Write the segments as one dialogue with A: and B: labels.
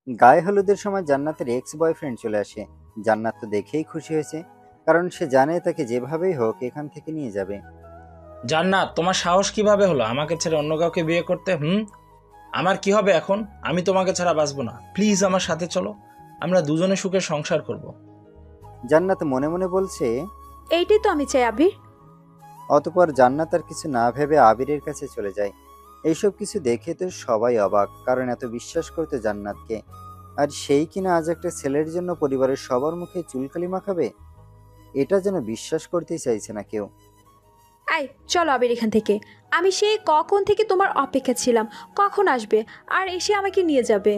A: গায়ে হলুদের সময় জান্নাতের এক্স বয়ফ্রেন্ড চলে আসে। জান্নাত তো দেখেই খুশি হয়েছে, কারণ সে জানে তাকে যেভাবেই হোক এখান থেকে নিয়ে যাবে।
B: জান্নাত, তোমার সাহস কিভাবে হলো আমাকে ছেড়ে অন্য কাউকে বিয়ে করতে? আমার কি হবে এখন? আমি তোমাকে ছাড়া বাঁচবো না। প্লিজ আমার সাথে চলো, আমরা দুজনে সুখে সংসার করব।
A: জান্নাত মনে মনে বলছে।
C: এইটাই তো আমি চাই আবির।
A: অতঃপর জান্নাত আর কিছু না ভেবে আবিরের কাছে চলে যায়। এইসব কিছু দেখে তো সবাই অবাক, কারণ এত বিশ্বাস করতো জান্নাতকে, আর সেই কিনা আজ একটা ছেলের জন্য পরিবারের সবার মুখে চুলকালি মাখাবে। এটা যেন বিশ্বাস করতেই চাইছে না কেউ।
C: আই চলো আবির এখান থেকে। আমি সেই কখন থেকে তোমার অপেক্ষা ছিলাম, কখন আসবে আর এসে আমাকে নিয়ে যাবে।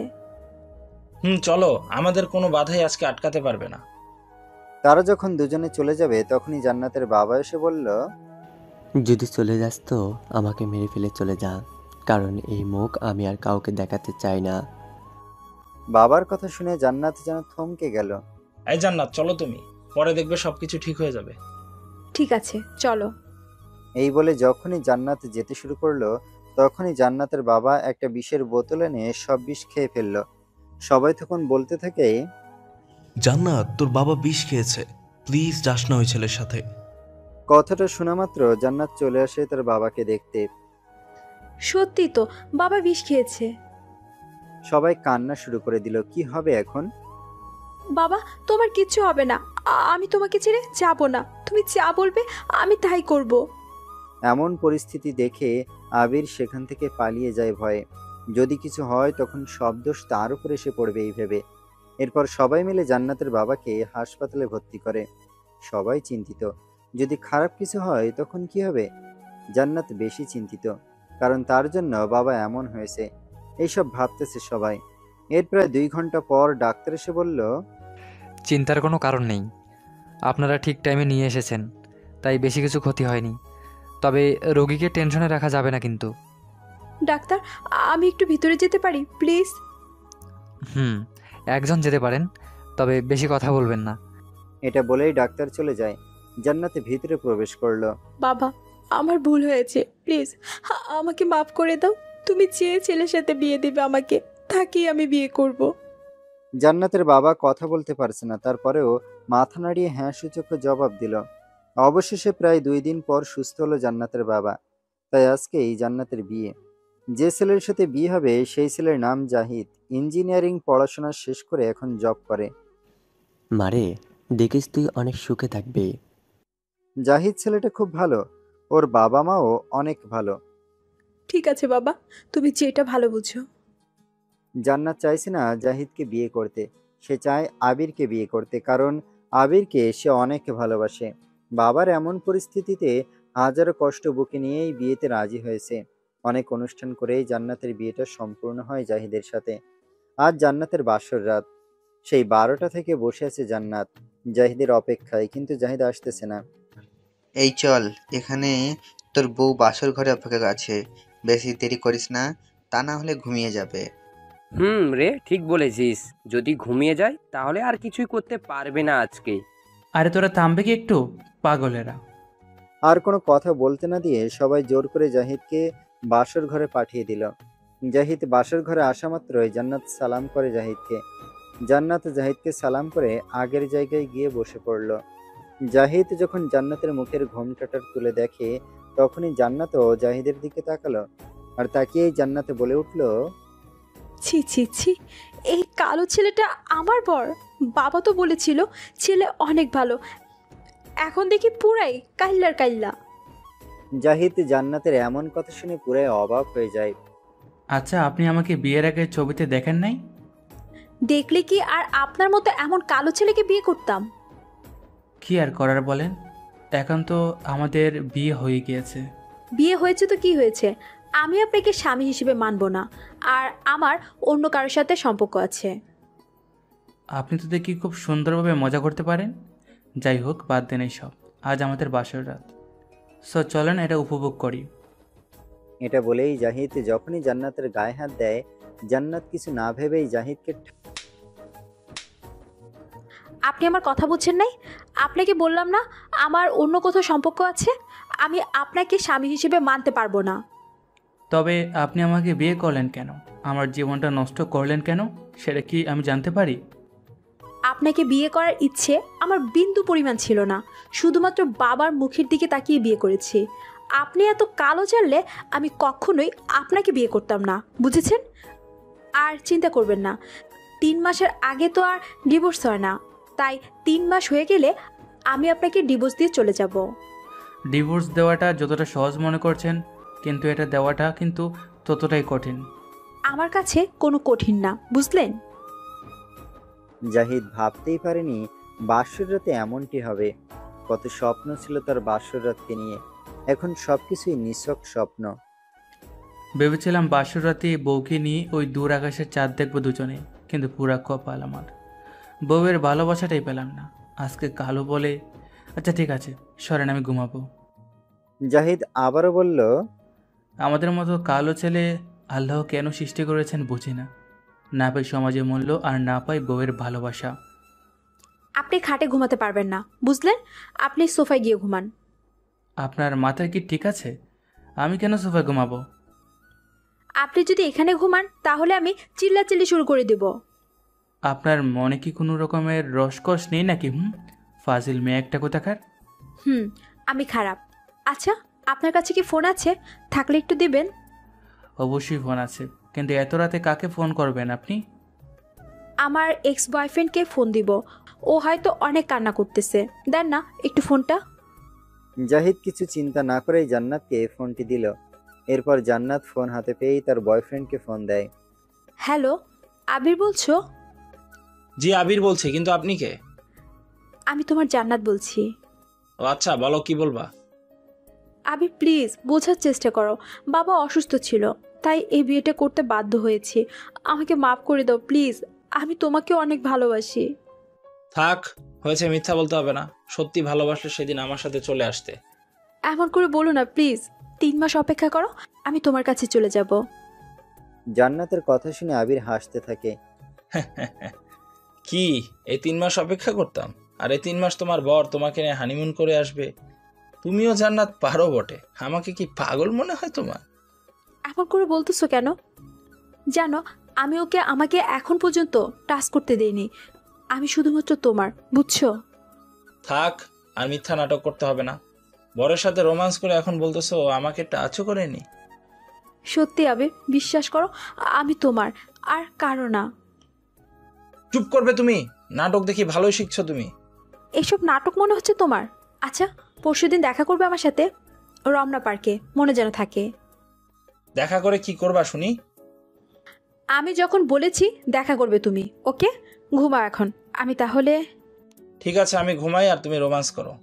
B: চলো, আমাদের কোনো বাধাই আজকে আটকাতে পারবে না।
A: তারা যখন দুজনে চলে যাবে তখনই জান্নাতের বাবা এসে বলল,
D: যদি চলে যাস তো আমাকে মেরে ফেলে চলে যা, কারণ এই মুখ আমি আর কাউকে দেখাতে চাই না।
A: বাবার কথা শুনে জান্নাত যেন থমকে গেল।
B: এই জান্নাত, চলো তুমি, পরে দেখবে সবকিছু ঠিক হয়ে যাবে।
C: ঠিক আছে চলো।
A: এই বলে যখনই জান্নাত যেতে শুরু করলো, তখনই জান্নাতের বাবা একটা বিষের বোতল এনে সব বিষ খেয়ে ফেললো। সবাই তখন বলতে থাকে,
E: জান্নাত, তোর বাবা বিষ খেয়েছে, প্লিজ যাস না ওই ছেলের সাথে।
A: কথাটা শোনা মাত্র জান্নাত চলে আসে তার বাবাকে দেখতে।
C: সত্যি তো, বাবা বিষ খেয়েছে।
A: সবাই কান্না শুরু করে দিল। কি হবে এখন?
C: বাবা, তোমার কিচ্ছু হবে না। আমি তোমাকে ছেড়ে যাব না, তুমি যা বলবে আমি তাই করব।
A: এমন পরিস্থিতি দেখে আবির সেখান থেকে পালিয়ে যায় ভয়ে। যদি কিছু হয় তখন সব দোষ তার উপর এসে পড়বে এই ভেবে। এরপর সবাই মিলে জান্নাতের বাবাকে হাসপাতালে ভর্তি করে। সবাই চিন্তিত, যদি খারাপ কিছু হয় তখন কি হবে। জান্নাত বেশি চিন্তিত, কারণ তার জন্য বাবা এমন হয়েছে। এইসব ভাবতেছে সবাই। এর প্রায় 2 ঘন্টা পর ডাক্তার এসে বলল,
F: চিন্তার কোনো কারণ নেই, আপনারা ঠিক টাইমে নিয়ে এসেছেন, তাই বেশি কিছু ক্ষতি হয়নি। তবে রোগীকে টেনশনে রাখা যাবে না কিন্তু।
C: ডাক্তার, আমি একটু ভিতরে যেতে পারি প্লিজ?
F: একজন যেতে পারেন, তবে বেশি কথা বলবেন না।
A: এটা বলেই ডাক্তার চলে যায়। জান্নাতে ভিতরে প্রবেশ করলো।
C: বাবা, আমার ভুল হয়েছে, প্লিজ আমাকে মাফ করে দাও। তুমি যে ছেলের সাথে বিয়ে দিবে আমাকে, তাকেই আমি বিয়ে করব।
A: জান্নাতের বাবা কথা বলতে পারছে না, তারপরেও মাথা নাড়িয়ে হ্যাঁ সূচক জবাব দিল। অবশেষে প্রায় 2 দিন পর সুস্থ হলো জান্নাতের বাবা। তাই আজকেই জান্নাতের বিয়ে। যে ছেলের সাথে বিয়ে হবে সেই ছেলের নাম জাহিদ। ইঞ্জিনিয়ারিং পড়াশোনা শেষ করে এখন জব করে।
D: মারে, দেখিস তুই অনেক সুখে থাকবে।
A: জাহিদ ছেলেটা খুব ভালো, ওর বাবা মাও অনেক ভালো।
C: ঠিক আছে বাবা, তুমি যেটা ভালো বুঝো।
A: জান্নাত চাইছে না জাহিদকে বিয়ে করতে, সে চায় আবিরকে বিয়ে করতে, কারণ আবিরকে সে অনেক ভালোবাসে। বাবার এমন পরিস্থিতিতে হাজারো কষ্ট বুকে নিয়েই বিয়েতে রাজি হয়েছে। অনেক অনুষ্ঠান করেই জান্নাতের বিয়েটা সম্পূর্ণ হয় জাহিদের সাথে। আজ জান্নাতের বাসর রাত। সেই 12টা থেকে বসে আছে জান্নাত জাহিদের অপেক্ষায়, কিন্তু জাহিদ আসতেছে না।
G: এই চল, এখানে তোর বউ বাসর ঘরে অপেক্ষা আছে, বেশি দেরি করিস না, তা না হলে ঘুমিয়ে যাবে।
H: রে, ঠিক বলেছিস। যদি ঘুমিয়ে যায় তাহলে আর কিছুই করতে পারবে না আজকে।
I: আরে তোরা থামবে কি একটু, পাগলেরা।
A: আর কোনো কথা বলতে না দিয়ে সবাই জোর করে জাহিদকে বাসর ঘরে পাঠিয়ে দিল। জাহিদ বাসর ঘরে আসা মাত্রই জান্নাত সালাম করে জাহিদকে। জান্নাত জাহিদকে সালাম করে আগের জায়গায় গিয়ে বসে পড়ল। জাহিদ যখন জান্নাতের মুখের ঘোমটাটা তুলে দেখে, তখনই জান্নাতও জাহিদের দিকে তাকালো। আর তাকিয়েই জান্নাতে বলে উঠল,
C: ছি ছি ছি, এই কালো ছেলেটা আমার বর। বাবা তো বলেছিল ছেলে অনেক ভালো, এখন দেখি পুরাই কাইল্লার কাইল্লা।
A: জাহিদ জান্নাতের এমন কথা শুনে পুরাই অবাক হয়ে যায়।
I: আচ্ছা, আপনি আমাকে বিয়ের আগে ছবিতে দেখেন নাই?
C: দেখলে কি আর আপনার মতো এমন কালো ছেলেকে বিয়ে করতাম?
I: কি আর করার বলেন, এখন তো আমাদের বিয়ে হয়ে গিয়েছে।
C: বিয়ে হয়েছে তো কি হয়েছে, আমি আপনাকে স্বামী হিসেবে মানব না, আর আমার অন্য কারোর সাথে সম্পর্ক আছে।
I: আপনি তো দেখি খুব সুন্দরভাবে মজা করতে পারেন। যাই হোক, বাদ দেন এইসব, আজ আমাদের বাসর রাত, সো চলেন এটা উপভোগ করি।
A: এটা বলেই জাহিদ যখনই জান্নাতের গায়ে হাত দেয়, জান্নাত কিছু না ভেবেই জাহিদকে
C: আপনি আমার কথা বুঝছেন নাই? আপনাকে বললাম না আমার অন্য কোথাও সম্পর্ক আছে, আমি আপনাকে স্বামী হিসেবে মানতে পারবো না।
I: তবে আপনি আমাকে বিয়ে করলেন কেন? আমার জীবনটা নষ্ট করলেন কেন সেটা কি আমি জানতে পারি?
C: আপনাকে বিয়ে করার ইচ্ছে আমার বিন্দু পরিমাণ ছিল না, শুধুমাত্র বাবার মুখের দিকে তাকিয়ে বিয়ে করেছি। আপনি এত কালো জানলে আমি কখনোই আপনাকে বিয়ে করতাম না, বুঝেছেন? আর চিন্তা করবেন না, 3 মাসের আগে তো আর ডিভোর্স হয় না, তাই 3 মাস হয়ে গেলে আমি আপনাকে ডিভোর্স দিয়ে চলে যাব।
I: ডিভোর্স দেওয়াটা যতটা সহজ মনে করছেন, কিন্তু এটা দেওয়াটা কিন্তু ততটাই কঠিন।
C: আমার কাছে কোনো কঠিন না, বুঝলেন?
A: জাহিদ ভাবতেই পারেনি বাসর রাতে এমনটি হবে। কত স্বপ্ন ছিল তার বাসর রাতকে নিয়ে, এখন সবকিছুই নিছক স্বপ্ন।
I: ভেবেছিলাম বাসর রাতে বউকে নিয়ে ওই দূর আকাশের চাঁদ দেখবো দুজনে, কিন্তু পুরা কপাল আমার, বউয়ের ভালোবাসাটাই পেলাম না। আজকে কালো বলে, আচ্ছা ঠিক আছে সরেন, আমি ঘুমাবো।
A: জাহিদ আবারও বলল,
I: আমাদের মতো কালো ছেলে আল্লাহ কেন সৃষ্টি করেছেন বুঝি না। না পাই সমাজে মূল্য, আর না পাই বউয়ের ভালোবাসা।
C: আপনি খাটে ঘুমাতে পারবেন না, বুঝলেন? আপনি সোফায় গিয়ে ঘুমান।
I: আপনার মাথায় কি ঠিক আছে? আমি কেন সোফায় ঘুমাবো?
C: আপনি যদি এখানে ঘুমান তাহলে আমি চিল্লাচিল্লি শুরু করে দেব।
I: আপনার মনে কি কোনো রকমের রসকস নেই নাকি? ফাজিল মেয়ে একটা কোথাকার।
C: আমি খারাপ। আচ্ছা, আপনার কাছে কি ফোন আছে? থাকলে একটু দেবেন।
I: অবশ্যই ফোন আছে, কিন্তু এত রাতে কাকে ফোন করবেন আপনি?
C: আমার এক্স বয়ফ্রেন্ডকে ফোন দিব, ও হয়তো অনেক কান্না করতেছে। দেন না একটু ফোনটা।
A: জাহিদ কিছু চিন্তা না করেই জান্নাতকে ফোনটি দিল। এরপর জান্নাত ফোন হাতে পেয়েই তার বয়ফ্রেন্ডকে ফোন দেয়।
C: হ্যালো, আবির বলছো?
B: জি আবির বলছি, কিন্তু আপনি কে?
C: আমি তোমার জান্নাত বলছি।
B: ও আচ্ছা, বলো কি বলবা।
C: আবির প্লিজ বোঝার চেষ্টা করো, বাবা অসুস্থ ছিল, তাই এই বিয়েটা করতে বাধ্য হয়েছি। আমাকে মাফ করে দাও প্লিজ, আমি তোমাকে অনেক ভালোবাসি।
B: থাক, হয়েছে, মিথ্যা বলতে হবে না। সত্যি ভালোবাসলে সেদিন আমার সাথে চলে আসতে।
C: এমন করে বলো না প্লিজ, 3 মাস অপেক্ষা করো, আমি তোমার কাছে চলে যাব।
A: জান্নাতের কথা শুনে আবির হাসতে থাকে।
B: কি, এই 3 মাস অপেক্ষা করতাম? আর এই 3 মাস তোমার বর তোমাকে নিয়ে হানিমুন করে আসবে? তুমিও জান্নাত পারো বটে, আমাকে কি পাগল মনে হয় তোমার?
C: এমন করে বলতেছো কেন? জানো, আমি ওকে আমাকে এখন পর্যন্ত টাচ করতে দেইনি। আমি শুধুমাত্র তোমার, বুঝছো?
B: থাক, আর মিথ্যা নাটক করতে হবে না। বরের সাথে রোমান্স করে এখন বলতেছো আমাকে টাচও করেনি।
C: সত্যি আবির, বিশ্বাস করো, আমি তোমার, আর কারো না।
B: চুপ করবে তুমি? নাটক দেখি ভালোই শিখছো তুমি।
C: এসব নাটক মনে হচ্ছে তোমার? আচ্ছা, পরশুদিন দেখা করবে আমার সাথে রমনা পার্কে, মনে যেন থাকে।
B: দেখা করে কি করবা শুনি?
C: আমি যখন বলেছি দেখা করবে তুমি, ওকে? ঘুমাও এখন, আমি তাহলে।
B: ঠিক আছে, আমি ঘুমাই আর তুমি রোমান্স করো।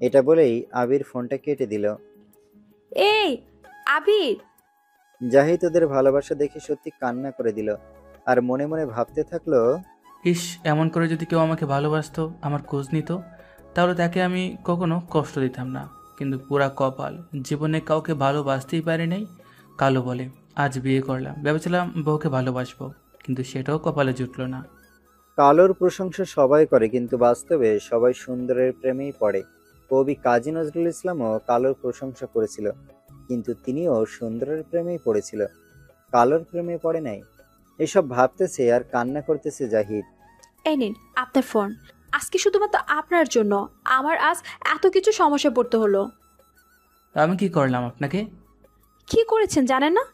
A: এটা বলেই আবির ফোনটা কেটে দিল।
C: এই আবির!
A: জাহিদ ওদের ভালোবাসা দেখে সত্যি কান্না করে দিল, আর মনে মনে ভাবতে থাকলো,
I: ইস, এমন করে যদি কেউ আমাকে ভালোবাসতো, আমার খোঁজ নিত, তাহলে তাকে আমি কখনো কষ্ট দিতাম না। কিন্তু পুরা কপাল, জীবনে কাউকে ভালোবাসতেই পারি নাই। কালো বলে আজ বিয়ে করলাম, ভেবেছিলাম বউকে ভালোবাসবো, কিন্তু সেটাও কপালে জুটলো না।
A: কালোর প্রশংসা সবাই করে, কিন্তু বাস্তবে সবাই সুন্দরের প্রেমেই পড়ে। কবি কাজী নজরুল ইসলামও কালোর প্রশংসা করেছিল, কিন্তু তিনিও সুন্দরের প্রেমেই পড়েছিল, কালোর প্রেমে পড়ে নাই। এসব ভাবতেছে আর কান্না করতেছে জাহিদ।
C: এই নিন আপনার ফোন। আজকে শুধুমাত্র আপনার জন্য আমার আজ এত কিছু সমস্যা পড়তে হলো।
I: আমি কি করলাম আপনাকে?
C: কি করেছেন জানেন না?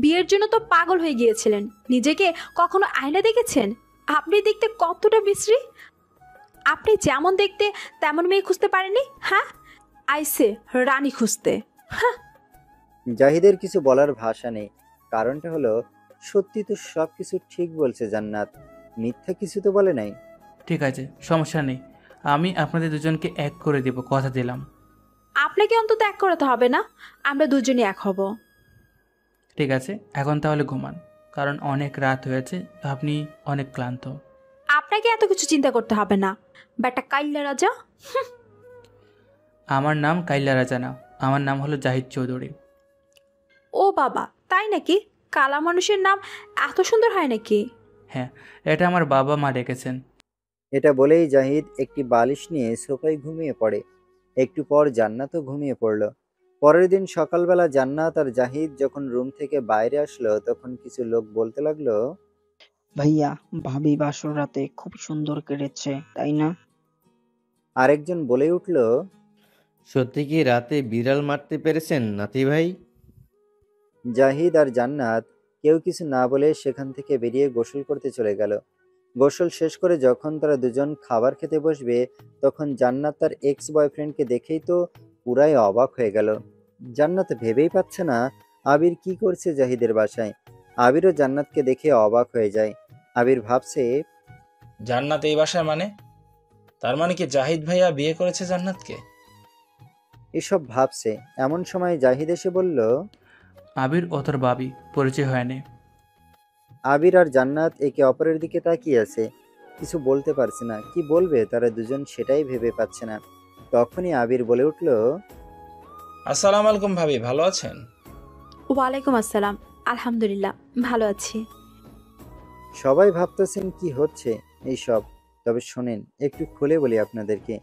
C: বিয়ের জন্য তো পাগল হয়ে গিয়েছিলেন। নিজেকে কখনো আয়না দেখেছেন? আপনি দেখতে কতটা বিশ্রী। আপনি যেমন দেখতে তেমন মেয়ে খুঁজতে পারেননি? হ্যাঁ, আইসে রানী খুঁজতে। হ্যাঁ।
A: জাহিদের কিছু বলার ভাষা নেই। কারণটা হলো, সত্যি তো সবকিছু ঠিক বলছে জান্নাত, মিথ্যা কিছু তো বলে নাই।
I: ঠিক আছে, সমস্যা নেই, আমি আপনাদের দুজনকে এক করে দেব, কথা দিলাম।
C: আপনাকে অন্তত এক করাতে হবে না, আমরা দুজনই এক হব।
I: ঠিক আছে, এখন তাহলে ঘুমান, কারণ অনেক রাত হয়েছে, আপনি অনেক ক্লান্ত।
C: আপনাকে এত কিছু চিন্তা করতে হবে না, বেটা কাইল্লা রাজা।
I: আমার নাম কাইল্লা রাজা না, আমার নাম হলো জাহিদ চৌধুরী।
C: ও বাবা, তাই নাকি? কালা মানুষের নাম এত সুন্দর হয় নাকি?
I: হ্যাঁ, এটা আমার বাবা মা রেখেছেন।
A: এটা বলেই জাহিদ একটি বালিশ নিয়ে সোফায় ঘুমিয়ে পড়ে। একটু পর জান্নাতও ঘুমিয়ে পড়ল। পরের দিন সকালবেলা জান্নাত আর জাহিদ যখন রুম থেকে বাইরে আসলো তখন কিছু লোক বলতে লাগলো,
J: ভাইয়া, ভাবি বাসর রাতে খুব সুন্দর কেটেছে, তাই না?
A: আরেকজন বলে উঠল,
K: সত্যি কি রাতে বিড়াল মারতে পেরেছেন নাতি ভাই?
A: জাহিদ আর জান্নাত কেউ কিছু না বলে সেখান থেকে বেরিয়ে গোসল করতে চলে গেল। গোসল শেষ করে যখন তারা দুজন খাবার খেতে বসবে তখন জান্নাত তার এক্স বয়ফ্রেন্ডকে দেখেই তো পুরাই অবাক হয়ে গেল। জান্নাত ভেবেই পাচ্ছে না আবির কি করছে জাহিদের বাসায়। আবিরও জান্নাতকে দেখে অবাক হয়ে যায়। আবির ভাবছে,
B: জান্নাত এই বাসায় মানে? তার মানে কি জাহিদ ভাইয়া বিয়ে করেছে জান্নাতকে?
A: এসব ভাবছে এমন সময় জাহিদ এসে বলল,
I: আবির ও তোর বাবি পরিচয় হয়নি।
A: আবির আর জান্নাত একে অপরের দিকে তাকিয়ে আছে, কিছু বলতে পারছে না, কি বলবে তারা দুজন সেটাই ভেবে পাচ্ছে না। তখনই আবির বলে উঠল,
B: আসসালামু আলাইকুম ভাবি, ভালো আছেন?
C: ওয়ালাইকুম আসসালাম, আলহামদুলিল্লাহ ভালো আছি।
A: সবাই ভাবতেছেন কি হচ্ছে এইসব, তবে শোনেন একটু খুলে বলি আপনাদেরকে।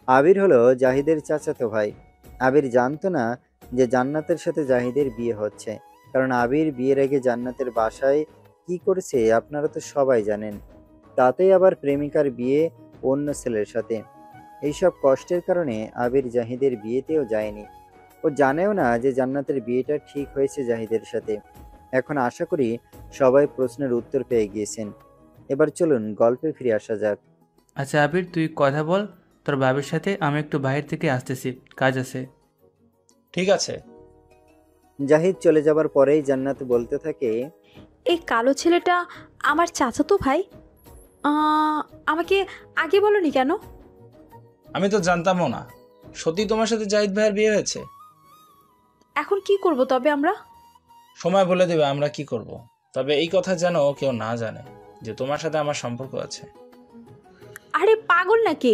A: আবির হলো জাহিদের চাচাতো ভাই। আবির জানতো না যে জান্নাতের সাথে জাহিদের বিয়ে হচ্ছে, কারণ আবির বিয়ের আগে জান্নাতের বাসায় কি করেছে আপনারা তো সবাই জানেন। তাতেই আবার প্রেমিকার বিয়ে অন্য ছেলের সাথে। এইসব কষ্টের কারণে আবির জাহিদের বিয়েতেও যায়নি। ও জানেও না যে জান্নাতের বিয়েটা ঠিক হয়েছে জাহিদের সাথে। এখন আশা করি সবাই প্রশ্নের উত্তর পেয়ে গিয়েছেন। এবার চলুন গল্পে ফিরে আসা যাক।
I: আচ্ছা আবির, তুই কথা বল তোর বাবির সাথে, আমি একটু বাইরে থেকে আসতেছি, কাজ আছে।
B: ঠিক আছে।
A: জাহিদ চলে যাবার পরেই জান্নাত বলতে থাকে,
C: এই কালো ছেলেটা আমার চাচাতো ভাই। আমাকে আগে বলনি কেন?
B: আমি তো জানতামও না। সত্যি তোমার সাথে জাহিদ ভাইয়ের বিয়ে হয়েছে?
C: এখন কি করব তবে আমরা?
B: সময় বলে দেবে আমরা কি করব। তবে এই কথা যেন কেউ না জানে যে তোমার সাথে আমার সম্পর্ক আছে।
C: আরে পাগল নাকি?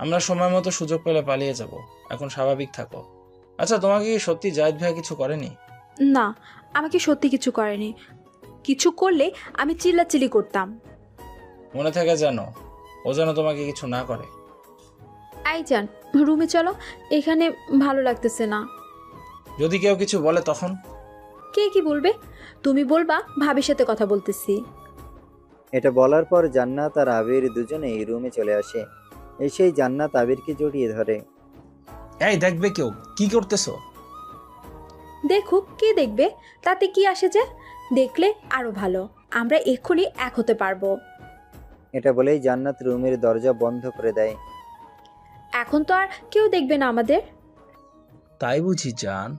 B: আমরা সময় মতো সুযোগ পেলে পালিয়ে যাব। এখন স্বাভাবিক থাকো। আচ্ছা, তোমাকে কি সত্যি জাহিদ ভাইয়া কিছু করেনি?
C: না, আমাকে সত্যি কিছু করেনি। কিছু করলে আমি চিল্লাচিল্লি করতাম।
B: মনে থাকে যেন ও যেন তোমাকে কিছু না করে।
C: আই যান, রুমে চলো, এখানে ভালো লাগতেছে না।
B: যদি কেউ কিছু বলে তখন?
C: কে কি বলবে? তুমি বলবা ভাবির সাথে কথা বলতেছি।
A: এটা বলার পর জান্নাত আর আবির দুজনেই রুমে চলে আসে। এসেই জান্নাত আবিরকে জড়িয়ে ধরে।
B: এই দেখবে কেউ, কি করতেছো?
C: দেখুক, কে দেখবে, তাতে কি আসে যে? দেখলে আরো ভালো, আমরা এক্ষুনি এক হতে পারবো।
A: এটা বলেই জান্নাত রুমের দরজা বন্ধ করে দেয়।
C: এখন তো আর কেউ দেখবে না আমাদের।
B: তাই বুঝি জান?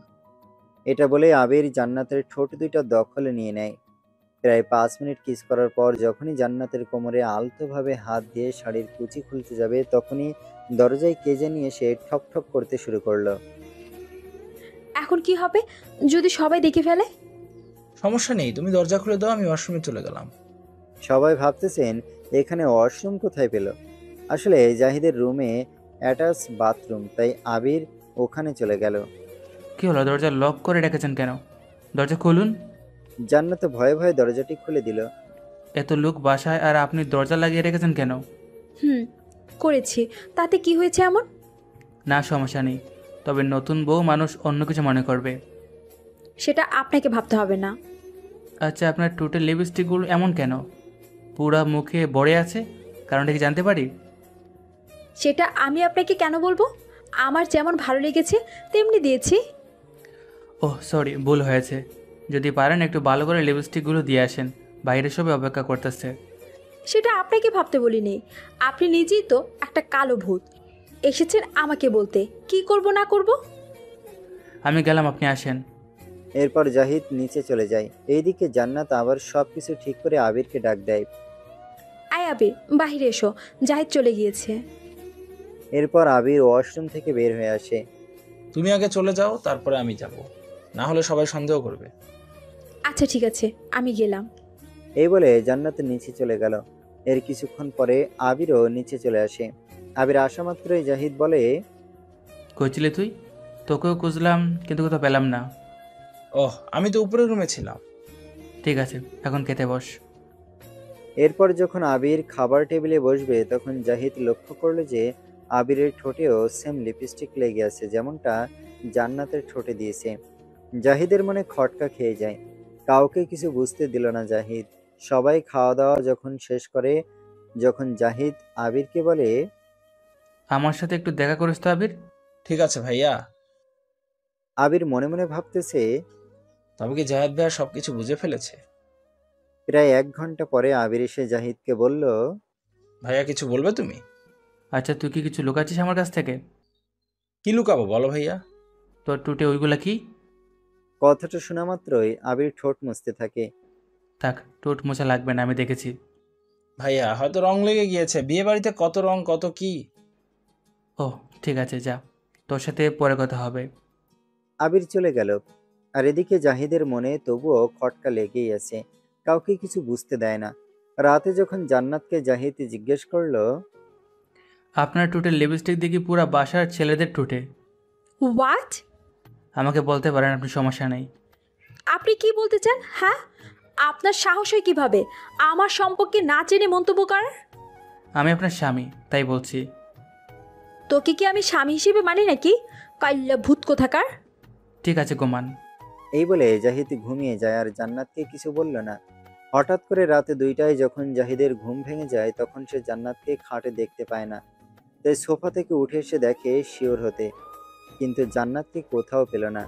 A: এটা বলে আবির জান্নাতের ঠোঁট দুইটা দখলে নিয়ে নেয়। প্রায় 5 মিনিট কিস করার পর যখনই জান্নাতের কোমরে আলতোভাবে হাত দিয়ে শাড়ির কুচি খুলতে যাবে তখনই দরজায় কে জানি এসে ঠক ঠক করতে শুরু করলো।
C: এখন কি হবে যদি সবাই দেখে ফেলে?
B: সমস্যা নেই, তুমি দরজা খুলে দাও, আমি ওয়াশরুমে চলে গেলাম।
A: সবাই ভাবতেছেন এখানে ওয়াশরুম কোথায় পেল। আসলে জাহিদের রুমে অ্যাটাচ বাথরুম, তাই আবির ওখানে চলে গেল।
I: কি হলো, দরজা লক করে রেখেছেন কেন? দরজা খুলুন।
A: জান্নাত ভয়ে ভয়ে দরজাটি খুলে দিল।
I: এত লোক বাসায় আর আপনি দরজা লাগিয়ে রেখেছেন কেন?
C: করেছি, তাতে কি হয়েছে এমন?
I: না, সমস্যা নেই, তবে নতুন বউ মানুষ অন্য কিছু মনে করবে।
C: সেটা আপনাকে ভাবতে হবে না।
I: আচ্ছা, আপনার টুটে লিপস্টিকগুলো এমন কেন? পুরা মুখে বড়ে আছে, কারণটা কি জানতে পারি?
C: সেটা আমি আপনাকে কেন বলবো? আমার যেমন ভালো লেগেছে তেমনি দিয়েছি।
I: ওহ সরি, ভুল হয়েছে। যদি পারেন একটু ভালো করে লিপস্টিকগুলো দিয়ে আসেন, বাইরে সবাই অপেক্ষা করতেছে।
C: সেটা আপনাকে ভাবতে বলিনি, আপনি নিজেই তো একটা কালো ভূত। এসেছেন আমাকে বলতে কি করব না করব।
I: আমি গেলাম, আপনি আসেন।
A: এরপর জাহিদ নিচে চলে যায়। এইদিকে জান্নাত আবার সবকিছু ঠিক করে আবিরকে ডাক দেয়।
C: আয় আবির, বাহিরে এসো, জাহিদ চলে গিয়েছে।
A: এরপর আবির ওয়াশরুম থেকে বের হয়ে আসে।
B: তুমি আগে চলে যাও, তারপরে আমি যাব, না হলে সবাই সন্দেহ করবে।
C: আচ্ছা ঠিক আছে, আমি গেলাম।
A: এই বলে জান্নাত নিচে চলে গেল। এর কিছুক্ষণ পরে আবিরও নিচে চলে আসে। আবির আসা মাত্রই জাহিদ বলে,
I: কইছিলি তুই? তোকেও খুঁজলাম কিন্তু কোথাও পেলাম না।
B: ওহ, আমি তো উপরের রুমে ছিলাম।
I: ঠিক আছে, এখন খেতে বস।
A: এরপর যখন আবির খাবার টেবিলে বসবে তখন জাহিদ লক্ষ্য করলো যে আবিরের ঠোঁটেও সেম লিপস্টিক লেগে আছে, যেমনটা জান্নাতের ঠোঁটে দিয়েছে। জাহিদের মনে খটকা খেয়ে যায়। কাউকে কিছু বুঝতে দিল না জাহিদ। সবাই খাওয়া দাওয়া যখন শেষ করে, যখন জাহিদ আবিরকে বলে,
I: আমার সাথে একটু দেখা করিস তো আবির।
B: ঠিক আছে ভাইয়া।
A: আবির মনে মনে ভাবতেছে,
B: তবে কি জাহেদ ভাইয়া সবকিছু বুঝে ফেলেছে?
A: প্রায় 1 ঘন্টা পরে আবির এসে জাহিদকে বলল,
B: ভাইয়া কিছু বলবে তুমি?
I: আচ্ছা, তুই কি কিছু লুকাচ্ছিস আমার কাছ থেকে?
B: কি লুকাবো বলো ভাইয়া।
I: তোর টুটে ওইগুলা কি?
A: কথাটা শোনা মাত্রই আবির ঠোঁট মুছতে থাকে।
I: থাক, ঠোঁট মোছা লাগবে না, আমি দেখেছি।
B: ভাইয়া হয়তো রং লেগে গিয়েছে, বিয়ে বাড়িতে কত রং কত কি।
I: ও ঠিক আছে, যা, তোর সাথে পরে কথা হবে।
A: আবির চলে গেল। আর এদিকে জাহিদের মনে তবুও খটকা লেগেই আছে, কাউকে কিছু বুঝতে দেয় না। রাতে যখন জান্নাতকে জাহিদ জিজ্ঞেস করলো,
I: আপনার টুটের লিপস্টিক দেখি পুরা বাসার ছেলেদের টুটে।
C: হোয়াট?
I: আমাকে বলতে পারেন, আপনি, সমস্যা নেই।
C: আপনি কি বলতে চান? হ্যাঁ, আপনার সাহস হয় কিভাবে আমার সম্পর্কে না জেনে মন্তব্য করার?
I: আমি আপনার স্বামী, তাই বলছি।
C: তোকে কি আমি স্বামী হিসেবে মানি নাকি? কাল্লা ভূত কোথাকার।
I: ঠিক আছে গোমান।
A: এই বলে জাহিদ ঘুমিয়ে যায় আর জান্নাতকে কিছু বলল না। হঠাৎ করে রাতে 2টায় যখন জাহিদের ঘুম ভেঙে যায়, তখন সে জান্নাতকে খাটে দেখতে পায় না। তাই সোফা থেকে উঠে এসে দেখে শিওর হতে, কিন্তু জান্নাতকে কোথাও পেল না।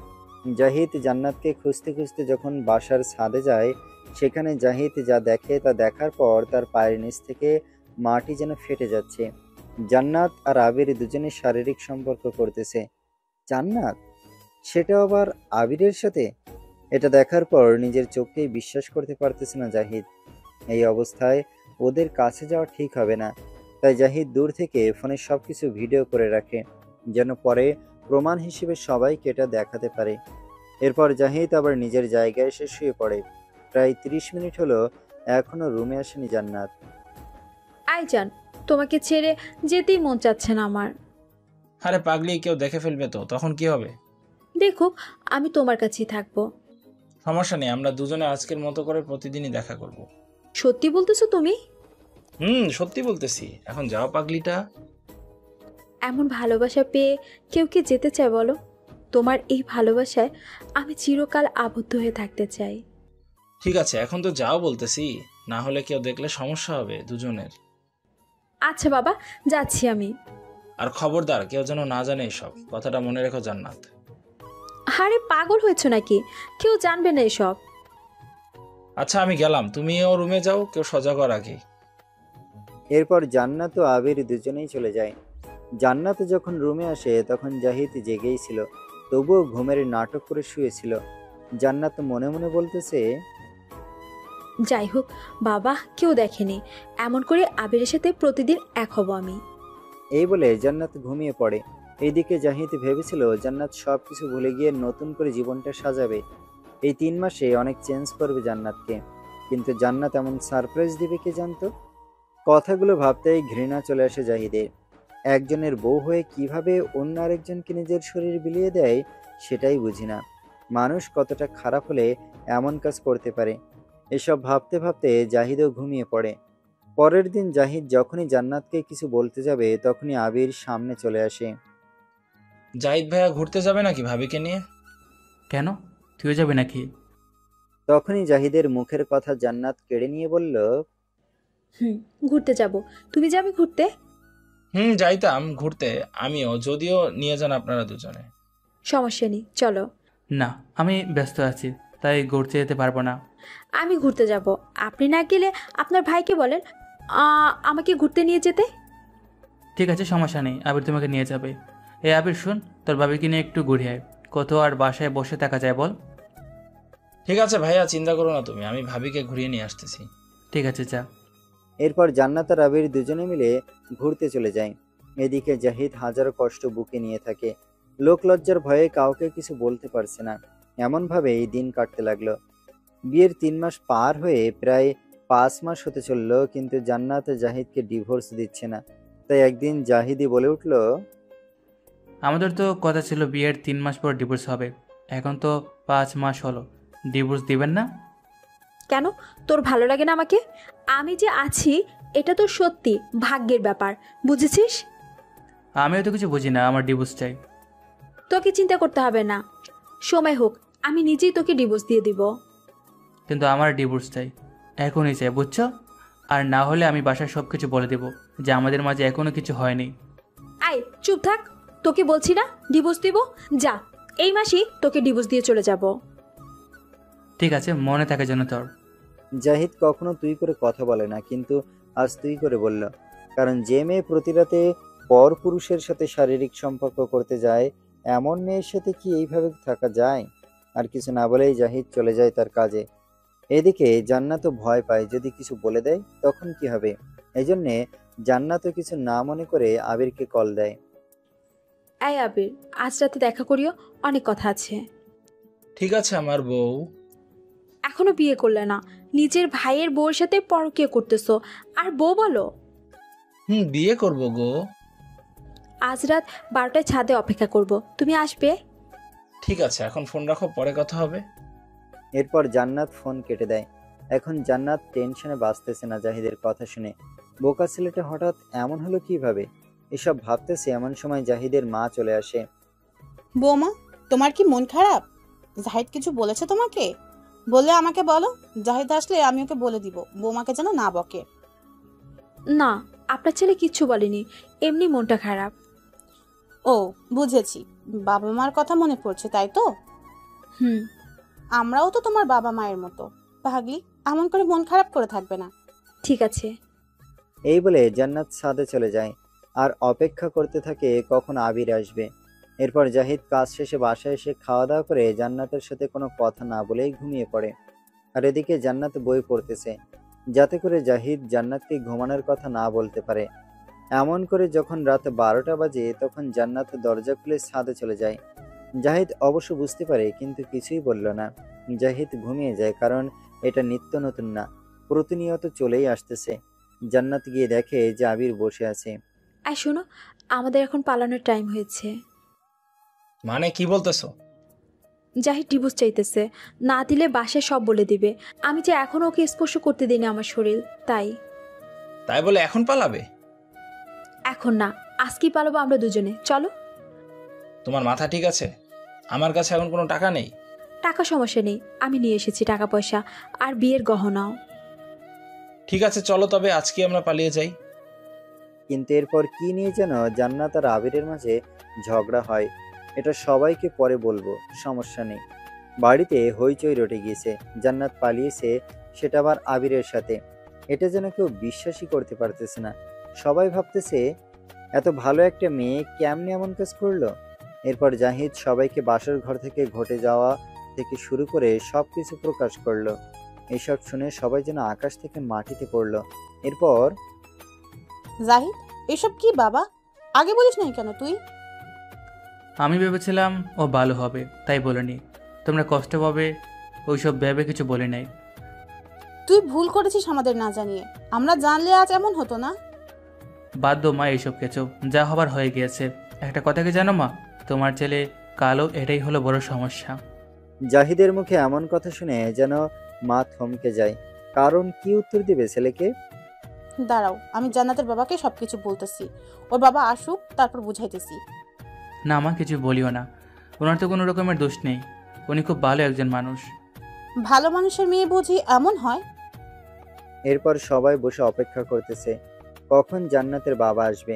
A: জাহিদ জান্নাতকে খুঁজতে খুঁজতে যখন বাসার ছাদে যায়, সেখানে জাহিদ যা দেখে তা দেখার পর তার পায়ের নিচ থেকে মাটি যেন ফেটে যাচ্ছে। জান্নাত আর আবির দুজনে শারীরিক সম্পর্ক করতেছে। জান্নাত, সেটা আবার আবিরের সাথে? এটা দেখার পর নিজের চোখকেই বিশ্বাস করতে পারতেছে না জাহিদ। এই অবস্থায় ওদের কাছে যাওয়া ঠিক হবে না। তাই জাহিদ দূর থেকে ফোনে সবকিছু ভিডিও করে রাখে, যেন পরে প্রমাণ হিসেবে সবাইকে এটা দেখাতে পারে। এরপর জাহিদ আবার নিজের জায়গায় এসে শুয়ে পড়ে। প্রায় 30 মিনিট হলো, এখনো রুমে আসেনি জান্নাত।
C: আইজান, তোমাকে ছেড়ে যেতেই মন চাচ্ছে না আমার।
B: আরে পাগলি, কেউ দেখে ফেলবে তো, তখন কি হবে?
C: দেখো, আমি তোমার কাছেই থাকবো।
B: সমস্যা নেই, আমরা দুজনে আজকের মতো করে প্রতিদিনই দেখা করব।
C: সত্যি বলতেছো তুমি?
B: সত্যি বলতেছি। এখন যাও পাগলিটা।
C: এমন ভালোবাসা পেয়ে কেউ কি যেতে চায় বলো? তোমার এই ভালোবাসায় আমি চিরকাল আবদ্ধ হয়ে থাকতে চাই।
B: ঠিক আছে, এখন তো যাও বলতেছি, না হলে কেউ দেখলে সমস্যা হবে দুজনের।
C: আচ্ছা বাবা, যাচ্ছি আমি।
B: আর খবরদার, কেউ যেন না জানে এসব, কথাটা মনে রেখো জান্নাত।
C: আরে পাগল হয়েছো নাকি? কেউ জানবে না এসব।
B: আচ্ছা আমি গেলাম, তুমিও রুমে যাও, কেউ সজাগ হওয়ার আগে।
A: এরপর জান্নাত ও আবির দুজনেই চলে যায়। জান্নাত যখন রুমে আসে তখন জাহিদ জেগেই ছিল, তবুও ঘুমের নাটক করে শুয়েছিল। জান্নাত মনে মনে বলতেছে,
C: যাই হোক বাবা, কেউ দেখেনি, এমন করে আবিরের সাথে প্রতিদিন এক হব আমি।
A: এই বলে জান্নাত ঘুমিয়ে পড়ে। এইদিকে জাহিদ ভেবেছিল জান্নাত সব কিছু ভুলে গিয়ে নতুন করে জীবনটা সাজাবে। এই 3 মাসে অনেক চেঞ্জ করবে জান্নাতকে, কিন্তু জান্নাত এমন সারপ্রাইজ দিবে কে জানতো। কথাগুলো ভাবতেই ঘৃণা চলে আসে জাহিদের। একজনের বউ হয়ে কিভাবে অন্য আরেকজনকে নিজের শরীর বিলিয়ে দেয়, সেটাই বুঝি না। মানুষ কতটা খারাপ হলে এমন কাজ করতে পারে। এসব ভাবতে ভাবতে জাহিদও ঘুমিয়ে পড়ে। পরের দিন জাহিদ যখনই জান্নাতকে কিছু বলতে যাবে, তখনই আবির সামনে চলে আসে।
B: জাহিদ ভাইয়া ঘুরতে যাবে নাকি ভাবিকে নিয়ে?
I: কেন, তুইও যাবে নাকি?
A: তখনই জাহিদের মুখের কথা জান্নাত কেড়ে নিয়ে বলল,
C: ঘুরতে যাব। তুমি যাবে ঘুরতে?
B: যাইতাম ঘুরতে আমিও, যদিও নিয়ে যান আপনারা দুজনে।
C: সমস্যা নেই, চলো।
I: না, আমি ব্যস্ত আছি, তাই ঘুরতে যেতে পারবো না।
C: আমি ঘুরতে যাব, আপনি না গেলে আপনার ভাইকে বলেন আমাকে ঘুরতে নিয়ে যেতে।
I: ঠিক আছে, সমস্যা নেই, আবির তোমাকে নিয়ে যাবে। আবির শুন, তোর ভাবিকে নিয়ে একটু ঘুরে আয়, কত আর বাসায় বসে থাকা যায় বল।
B: ঠিক আছে ভাইয়া, চিন্তা করো না তুমি, আমি ভাবিকে ঘুরিয়ে নিয়ে আসতেছি।
I: ঠিক আছে, যা।
A: এরপর জান্নাত আর আবির দুজনে মিলে ঘুরতে চলে যায়। এদিকে জাহিদ হাজারো কষ্ট বুকে নিয়ে থাকে। লোক লজ্জার ভয়ে কাউকে কিছু বলতে পারছে না। এমনভাবে এই দিন কাটতে লাগলো। বিয়ের 3 মাস পার হয়ে প্রায় 5 মাস হতে চলল, কিন্তু জান্নাত জাহিদকে ডিভোর্স দিচ্ছে না। তাই একদিন জাহিদি বলে উঠল,
I: আমাদের তো কথা ছিল বিয়ের 3 মাস পর ডিভোর্স হবে, এখন তো 5 মাস হলো, ডিভোর্স দিবেন না?
C: কেন, তোর ভালো লাগে না আমাকে? আমি যে আছি এটা তো সত্যি ভাগ্যের ব্যাপার, বুঝেছিস?
I: আমিও তো কিছু বুঝি না, আমার ডিভোর্স চাই।
C: তোকে চিন্তা করতে হবে না, সময় হোক আমি নিজেই তোকে ডিভোর্স দিয়ে দিব।
I: কিন্তু আমার ডিভোর্স চাই, এখনই চাই, বুঝছো? আর না হলে আমি বাসায় সব কিছু বলে দেবো যে আমাদের মাঝে এখনো কিছু হয়নি।
C: আয় চুপ থাক, তোকে বলছি না ডিভোর্স দিব। যা, এই মাসেই তোকে ডিভোর্স দিয়ে চলে যাব।
I: ঠিক আছে, মনে থাকে যেন তোর।
A: জাহিদ কখনো তুই করে কথা বলে না, কিন্তু আজ তুই করে বলল। কারণ যে মেয়ে প্রতি রাতে পর পুরুষের সাথে শারীরিক সম্পর্ক করতে যায়, এমন মেয়ের সাথে কি এইভাবে থাকা যায়? আর কিছু না বলেই জাহিদ চলে যায় তার কাজে। এদিকে জান্নাতও ভয় পায় যদি কিছু বলে দেয় তখন কি হবে। এই জন্যে জান্নাতও কিছু না মনে করে আবিরকে কল দেয়।
C: আয় আবির, আজ রাতে দেখা করিও, অনেক কথা আছে।
B: ঠিক আছে আমার বউ।
C: এখনো বিয়ে করলে না, নিজের ভাইয়ের বউয়ের সাথে পরকীয়া করতেছো, আর বউ বলো?
B: বিয়ে করব গো।
C: আজ রাত 12টায় ছাদে অপেক্ষা করব, তুমি আসবে?
B: ঠিক আছে, এখন ফোন রাখো, পরে কথা হবে।
A: এরপর জান্নাত ফোন কেটে দেয়। এখন জান্নাত টেনশনে বাঁচতেছে না জাহিদের কথা শুনে। বোকা ছেলেটা হঠাৎ এমন হলো কিভাবে, এসব ভাবতেছে এমন সময় জাহিদের মা চলে আসে।
L: বৌমা, তোমার কি মন খারাপ? জাহিদ কিছু বলেছে তোমাকে? বললে আমাকে বলো, জাহিদ আসলে আমি ওকে বলে দিব বৌমাকে যেন না বকে।
C: না, আপনার ছেলে কিচ্ছু বলেনি, এমনি মনটা খারাপ।
L: ও বুঝেছি, বাবা মার কথা মনে পড়ছে তাই তো? আমরাও তো তোমার বাবা মায়ের মতো, ভাগলি এমন করে মন খারাপ করে থাকবে না।
C: ঠিক আছে।
A: এই বলে জান্নাত ছাদে চলে যায় আর অপেক্ষা করতে থাকে কখন আবির আসবে। এরপর জাহিদ কাজ শেষে বাসায় এসে খাওয়া দাওয়া করে জান্নাতের সাথে কোনো কথা না বলেই ঘুমিয়ে পড়ে। আর এদিকে জান্নাত বই পড়তেছে, যাতে করে জাহিদ জান্নাতকে ঘুমানোর কথা না বলতে পারে। এমন করে যখন রাত 12টা বাজে তখন জান্নাত দরজা খুলে ছাদে চলে যায়। জাহিদ অবশ্য বুঝতে পারে, কিন্তু কিছুই বলল না। জাহিদ ঘুমিয়ে যায়, কারণ এটা নিত্য নতুন না, প্রতিনিয়ত চলেই আসতেছে। জান্নাত গিয়ে দেখে যে আবির বসে আছে।
C: আর শোনো, আমাদের এখন পালানোর টাইম হয়েছে।
B: মানে কি বলতেছো?
C: জাহিদ ডিভোর্স চাইতেছে, না দিলে বাসায় সব বলে দিবে। আমি যে এখনো ওকে স্পর্শ করতে দিই না আমার শরীর,
B: তাই বলে এখন পালাবে?
C: এখন না, আজকেই পালাবো আমরা দুজনে, চলো।
B: তোমার মাথা ঠিক আছে? আমার কাছে এখন কোনো টাকা নেই।
C: টাকা সমস্যা নেই, আমি নিয়ে এসেছি টাকা পয়সা আর বিয়ের গহনাও।
B: ঠিক আছে চলো তবে আজকে আমরা পালিয়ে যাই।
A: কিন্তু এরপর কি নিয়ে যেন জান্নাত আর আবিরের মাঝে ঝগড়া হয়। এটা সবাইকে পরে বলবো, সমস্যা নেই। বাড়িতে হইচই রটে গিয়েছে। জান্নাত পালিয়েছে, সেটা আবার আবিরের সাথে। এটা যেন কেউ বিশ্বাসই করতে পারতেছে না। সবাই ভাবতেছে এত ভালো একটা মেয়ে কেমনে এমন কাজ করলো। এরপর জাহিদ সবাইকে বাসর ঘর থেকে ঘটে যাওয়া থেকে শুরু করে সবকিছু প্রকাশ করলো। এসব শুনে সবাই যেন আকাশ থেকে মাটিতে পড়লো। এরপর
L: জাহিদ, এসব কি বাবা? আগে বলিস নাই কেন তুই?
I: আমি ভেবেছিলাম ও ভালো হবে, তাই বলিনি। তোমরা কষ্ট পাবে ওইসব ভেবে কিছু বলি নাই।
L: তুই ভুল করেছিস আমাদের না জানিয়ে, আমরা জানলে আজ এমন হতো না।
I: বাধ্য মা, এইসব কিছু যা হবার হয়ে গিয়েছে। একটা কথা কি জানো মা, তোমার ছেলে কালো, এটাই হলো বড় সমস্যা।
A: জাহিদের মুখে এমন কথা শুনে যেন মা থমকে যায়। কারণ কি উত্তর দিবে ছেলেকে?
L: দাঁড়াও, আমি জান্নাতের বাবাকে সবকিছু বলতেছি। ওর বাবা আসুক, তারপর বুঝাইতেছি।
I: না মা, কিছু বলিও না, ওনার তো কোনো রকমের দোষ নেই, উনি খুব ভালো একজন মানুষ।
L: ভালো মানুষের মেয়ে বুঝি এমন হয়?
A: এরপর সবাই বসে অপেক্ষা করতেছে কখন জান্নাতের বাবা আসবে।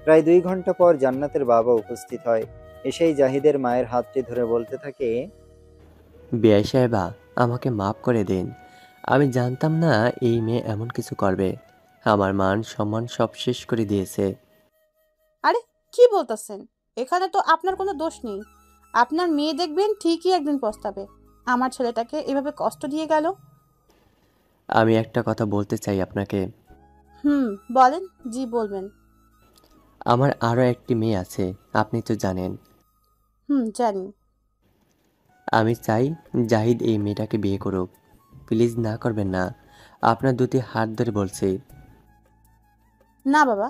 A: প্রায় 2 ঘন্টা পর জান্নাতের বাবা উপস্থিত হয়। এসেই জাহিদের মায়ের হাতটি ধরে বলতে থাকে,
D: বিআই সাহেবা, আমাকে মাফ করে দিন। আমি জানতাম না এই মেয়ে এমন কিছু করবে। আমার মান সম্মান সব শেষ করে দিয়েছে।
L: আরে কি বলতেছেন? এখানে তো আপনার কোনো দোষ নেই। আপনার মেয়ে দেখবেন ঠিকই একদিন পস্তাবে। আমার ছেলেটাকে এভাবে কষ্ট দিয়ে গেল।
D: আমি একটা কথা বলতে চাই আপনাকে।
L: বলেন। জি বলবেন।
D: আমার আরও একটি মেয়ে আছে, আপনি তো জানেন।
L: জানি।
D: আমি চাই জাহিদ এই মেয়েটাকে বিয়ে করুক। প্লিজ না করবেন না, আপনার দুটি হাত ধরে বলছি।
L: না বাবা,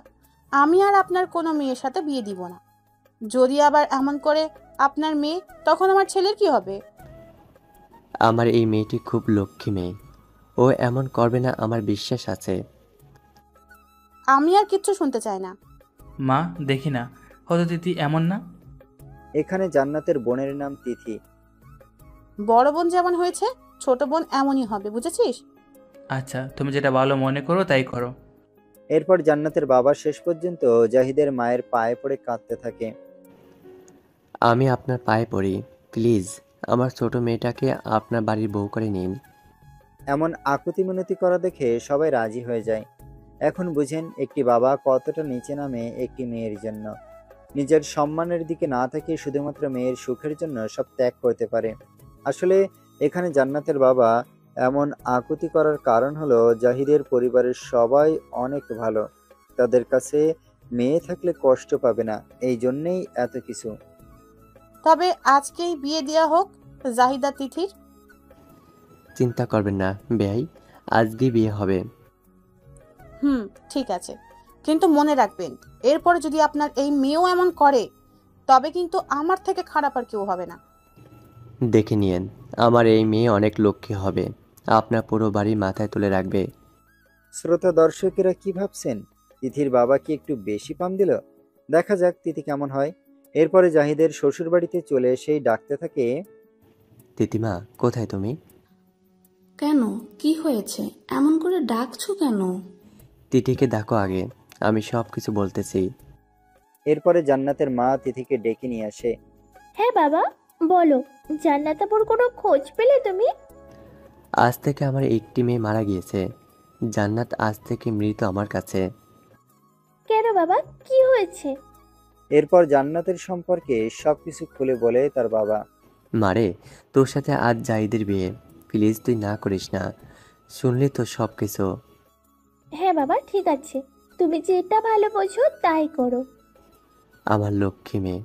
L: আমি আর আপনার কোনো মেয়ের সাথে বিয়ে দিব না। যদি আবার এমন করে আপনার মেয়ে, তখন আমার ছেলের কি হবে?
D: আমার এই মেয়েটি খুব লক্ষ্মী মেয়ে, ও এমন করবে না, আমার বিশ্বাস আছে।
L: আমি আর কিচ্ছু শুনতে চাই না।
I: মা দেখি না, হয়তো দিদি এমন না।
A: এখানে জান্নাতের বোনের নাম তিথি।
L: বড় বোন যেমন হয়েছে ছোট বোন এমনই হবে, বুঝেছিস?
I: আচ্ছা, তুমি যেটা ভালো মনে করো তাই করো।
A: এরপর জান্নাতের বাবা শেষ পর্যন্ত জাহিদের মায়ের পায়ে পড়ে কাঁদতে থাকে।
D: আমি আপনার পায়ে পড়ি, প্লিজ আমার ছোট মেয়েটাকে আপনার বাড়ির বউ করে নিন।
A: এমন আকুতি মিনতি করা দেখে সবাই রাজি হয়ে যায়। এখন বুঝেন একটি বাবা কতটা নিচে নামে একটি মেয়ের জন্য। নিজের সম্মানের দিকে না থেকে শুধুমাত্র মেয়ের সুখের জন্য সব ত্যাগ করতে পারে। আসলে এখানে জান্নাতের বাবা এমন আকুতি করার কারণ হলো জাহিদের পরিবারের সবাই অনেক ভালো, তাদের কাছে মেয়ে থাকলে কষ্ট পাবে না, এই জন্যেই এত কিছু।
L: তবে আজকেই বিয়ে দেওয়া হোক জাহিদা তিথির।
D: চিন্তা করবেন না বেয়াই, আজকে বিয়ে হবে।
L: ঠিক আছে, কিন্তু মনে রাখবেন এরপরে যদি আপনার এই মেয়েও এমন করে তবে কিন্তু আমার থেকে খারাপ আর কেউ হবে না।
D: দেখে নিয়েন, আমার এই মেয়ে অনেক লক্ষ্মী হবে, আপনার পুরো বাড়ি মাথায় তুলে রাখবে।
A: শ্রোতা দর্শকেরা কি ভাবছেন? তিথির বাবা কি একটু বেশি পাম দিল? দেখা যাক তিথি কেমন হয়। এরপরে জাহিদের শ্বশুর বাড়িতে চলে এসেই ডাকতে থাকে,
D: তিতিমা কোথায় তুমি?
M: কেন, কি হয়েছে? এমন করে ডাকছো কেন?
D: তিথিকে ডাকো আগে, আমি সব কিছু বলতেছি।
A: এরপরে জান্নাতের মা তিথিকে ডেকে নিয়ে আসে।
N: হ্যাঁ বাবা, বলো, জান্নাতাপুর কোনো খোঁজ পেলে তুমি?
D: আজ থেকে আমার একটি মেয়ে মারা গিয়েছে, জান্নাত আজ থেকে মৃত আমার কাছে।
N: কেন বাবা, কি হয়েছে?
A: এরপর জান্নাতের সম্পর্কে সবকিছু খুলে বলে তার বাবা।
D: মারে, তোর সাথে আজ জাহিদের বিয়ে, প্লিজ তুই না করিস না, শুনলি তো সব কিছু।
N: হ্যাঁ বাবা, ঠিক আছে, তুমি যেটা ভালো বোঝো তাই করো।
D: আমার লক্ষ্মী মেয়ে।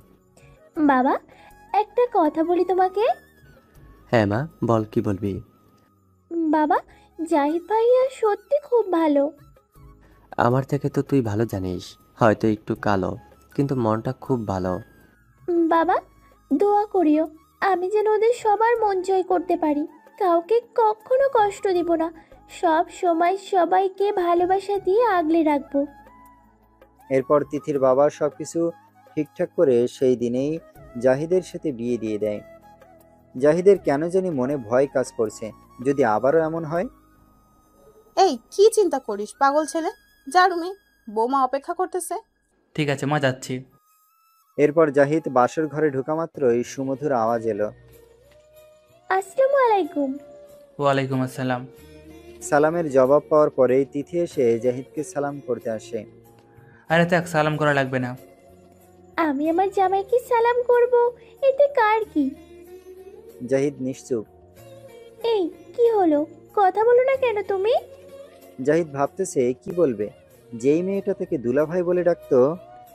N: বাবা, একটা কথা বলি তোমাকে।
D: হ্যাঁ মা, বল কি বলবি।
N: বাবা, জাহিদ ভাইয়া সত্যি খুব ভালো।
D: আমার থেকে তো তুই ভালো জানিস, হয়তো একটু কালো, কিন্তু মনটা খুব ভালো।
N: বাবা, দোয়া করিও আমি যেন ওদের সবার মন জয় করতে পারি, কাউকে কখনো কষ্ট দিব না, সব সময় সবাইকে ভালোবাসা দিয়ে আগলে রাখবো।
A: এরপর তিথির বাবা সবকিছু ঠিকঠাক করে সেই দিনেই জাহিদের সাথে বিয়ে দিয়ে দেয়। জাহিদের কেন জানি মনে ভয় কাজ করছে, যদি আবারও এমন হয়।
L: এই কি চিন্তা করিস পাগল ছেলে, যা রুমে, বৌমা অপেক্ষা করতেছে।
I: ঠিক আছে মা, যাচ্ছি।
A: এরপর জাহিদ বাসর ঘরে ঢোকা মাত্রই সুমধুর আওয়াজ এলো।
N: আসসালামু আলাইকুম।
I: ওয়ালাইকুম আসসালাম।
A: সালামের জবাব পাওয়ার পরেই তিথি এসে জাহিদকে সালাম করতে আসে।
I: আরে থাক, সালাম করা লাগবে না।
N: আমি আমার জামাইকে সালাম করব, এতে কার কি?
A: জাহিদ নিশ্চুপ।
N: এই কি হলো, কথা বলো না কেন তুমি?
A: জাহিদ ভাবতেছে কি বলবে। যেই মেয়েটা থেকে দুলাভাই বলে ডাকতো,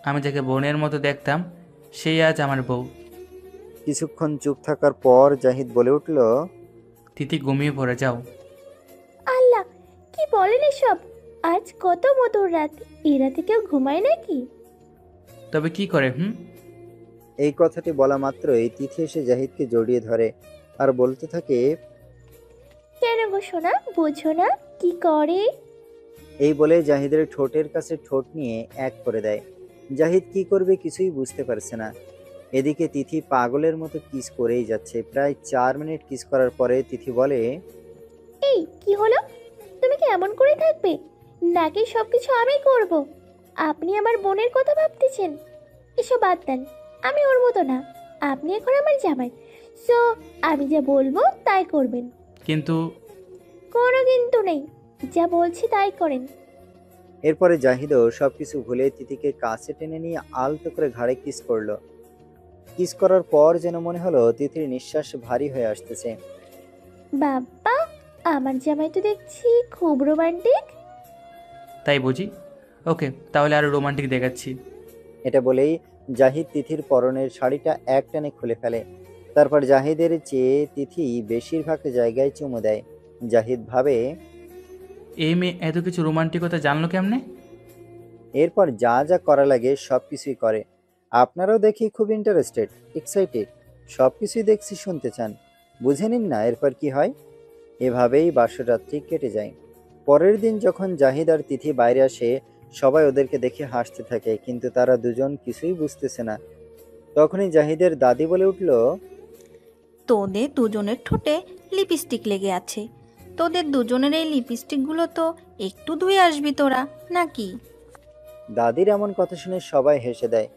I: আমি যাকে বোনের মতো দেখতাম সেই আজ আমার বউ।
A: কিছুক্ষণ চুপ থাকার পর জাহিদ বলে উঠল,
I: তিথি ঘুমিয়ে পড়ে যাও।
N: আল্লাহ, কি বলেন এসব? আজ কত মধুর রাত, এই রাতে কেউ ঘুমায় নাকি?
I: তবে কি করে?
A: এই কথাটি বলা মাত্রই তিথি এসে জাহিদকে জড়িয়ে ধরে আর বলতে থাকে,
N: কেন গো সোনা, বোঝো না কি করে?
A: এই বলে জাহিদের ঠোঁটের কাছে ঠোঁট নিয়ে এক করে দেয়। জাহিদ কি করবে কিছুই বুঝতে পারছে না। এদিকে তিথি পাগলের মতো কিস করেই যাচ্ছে। প্রায় 4 মিনিট কিস করার পরে তিথি বলে,
N: এই কি হলো, তুমি কি এমন করে থাকবে নাকি সবকিছু আমি করব? আপনি আমার বোনের কথা ভাবতেছেন? এসব বাদ দেন, আমি ওর মতো না, আপনি এখন আমার জামাই, সো আমি যা বলবো তাই করবেন।
I: কিন্তু
N: কোনো কিন্তু নেই, যা বলছি তাই করেন।
A: এরপরে জাহিদও সবকিছু ভুলে তিথিকে কাছে টেনে নিয়ে আলতো করে ঘাড়ে কিস করলো। কিস করার পর যেন মনে হলো তিথির নিঃশ্বাস ভারী হয়ে আসতেছে।
N: বাবা, আমার জামাই তো দেখছি খুব রোমান্টিক।
I: তাই বুঝি? ওকে, তাহলে আরো রোমান্টিক দেখাচ্ছি।
A: এটা বলেই জাহিদ তিথির পরনের শাড়িটা একটানে খুলে ফেলে। তারপর জাহিদের চেয়ে তিথি বেশিরভাগ জায়গায় চুমু দেয়। জাহিদ ভাবে,
I: এই মেয়ে এত কিছু রোমান্টিকতা জানলো কেমনে?
A: এরপর যা যা করা লাগে সবকিছুই করে। আপনারাও দেখি খুব ইন্টারেস্টেড, এক্সাইটেড, সবকিছুই দেখছি শুনতে চান, বুঝে নিন না এরপর কি হয়। এভাবেই বাসরাত্রি কেটে যায়। পরের দিন যখন জাহিদ আর তিথি বাইরে আসে, সবাই ওদেরকে দেখে হাসতে থাকে, কিন্তু তারা দুজন কিছুই বুঝতেছে না। তখনই জাহিদের দাদি বলে উঠল,
O: তোদের দুজনের ঠোঁটে লিপস্টিক লেগে আছে। তোদের দুজনের এই লিপস্টিকগুলো তো একটু ধুয়ে আসবি তোরা, নাকি?
A: দাদির এমন কথা শুনে সবাই হেসে দেয়।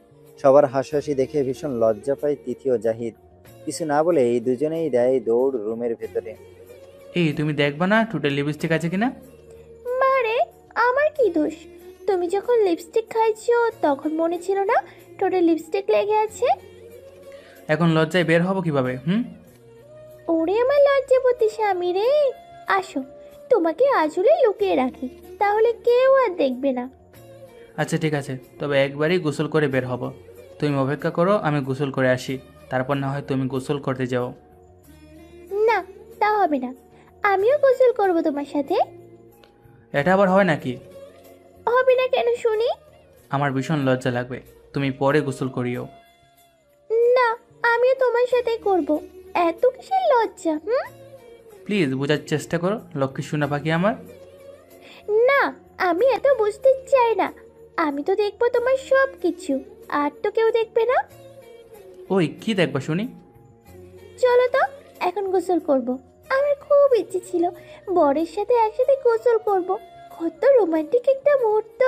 A: সবার হাসাহাসি দেখে ভীষণ লজ্জা পায় তিথি ও জাহিদ। কিছু না বলে এই দুজনেই দেয় দৌড় রুমের ভেতরে।
I: এই তুমি দেখবা না ঠোঁটে লিপস্টিক আছে কিনা?
N: মারে, আমার কি দোষ? তুমি যখন লিপস্টিক খাইছো তখন মনে ছিল না ঠোঁটে লিপস্টিক লেগে আছে?
I: এখন লজ্জায় বের হবো কিভাবে?
N: ওরে আমার লজ্জাবতী স্বামী রে, আসো তোমাকে আঁচলে লুকিয়ে রাখি, তাহলে কেউ আর দেখবে না।
I: আচ্ছা ঠিক আছে, তবে একবারই গোসল করে বের হব। তুমি অপেক্ষা করো, আমি গোসল করে আসি, তারপর না হয় তুমি গোসল করতে যাও।
N: না, তা হবে না, আমিও গোসল করব তোমার সাথে।
I: এটা আবার হয় নাকি?
N: হবে না কেন শুনি?
I: আমার ভীষণ লজ্জা লাগবে, তুমি পরে গোসল করিও।
N: না, আমিও তোমার সাথে করব। এত কিসের লজ্জা?
I: প্লিজ বোঝার চেষ্টা করো লক্ষ্মী সোনা পাখি আমার।
N: না, আমি এত বুঝতে চাই না। আমি তো দেখবো তোমার সব কিছু, আর তো কেউ দেখবে না।
I: ওই কি দেখবা শুনি?
N: চলো তো, এখন গোসল করব। আমার খুব ইচ্ছে ছিল বরের সাথে একসাথে গোসল করব। কত রোমান্টিক একটা মুহূর্ত।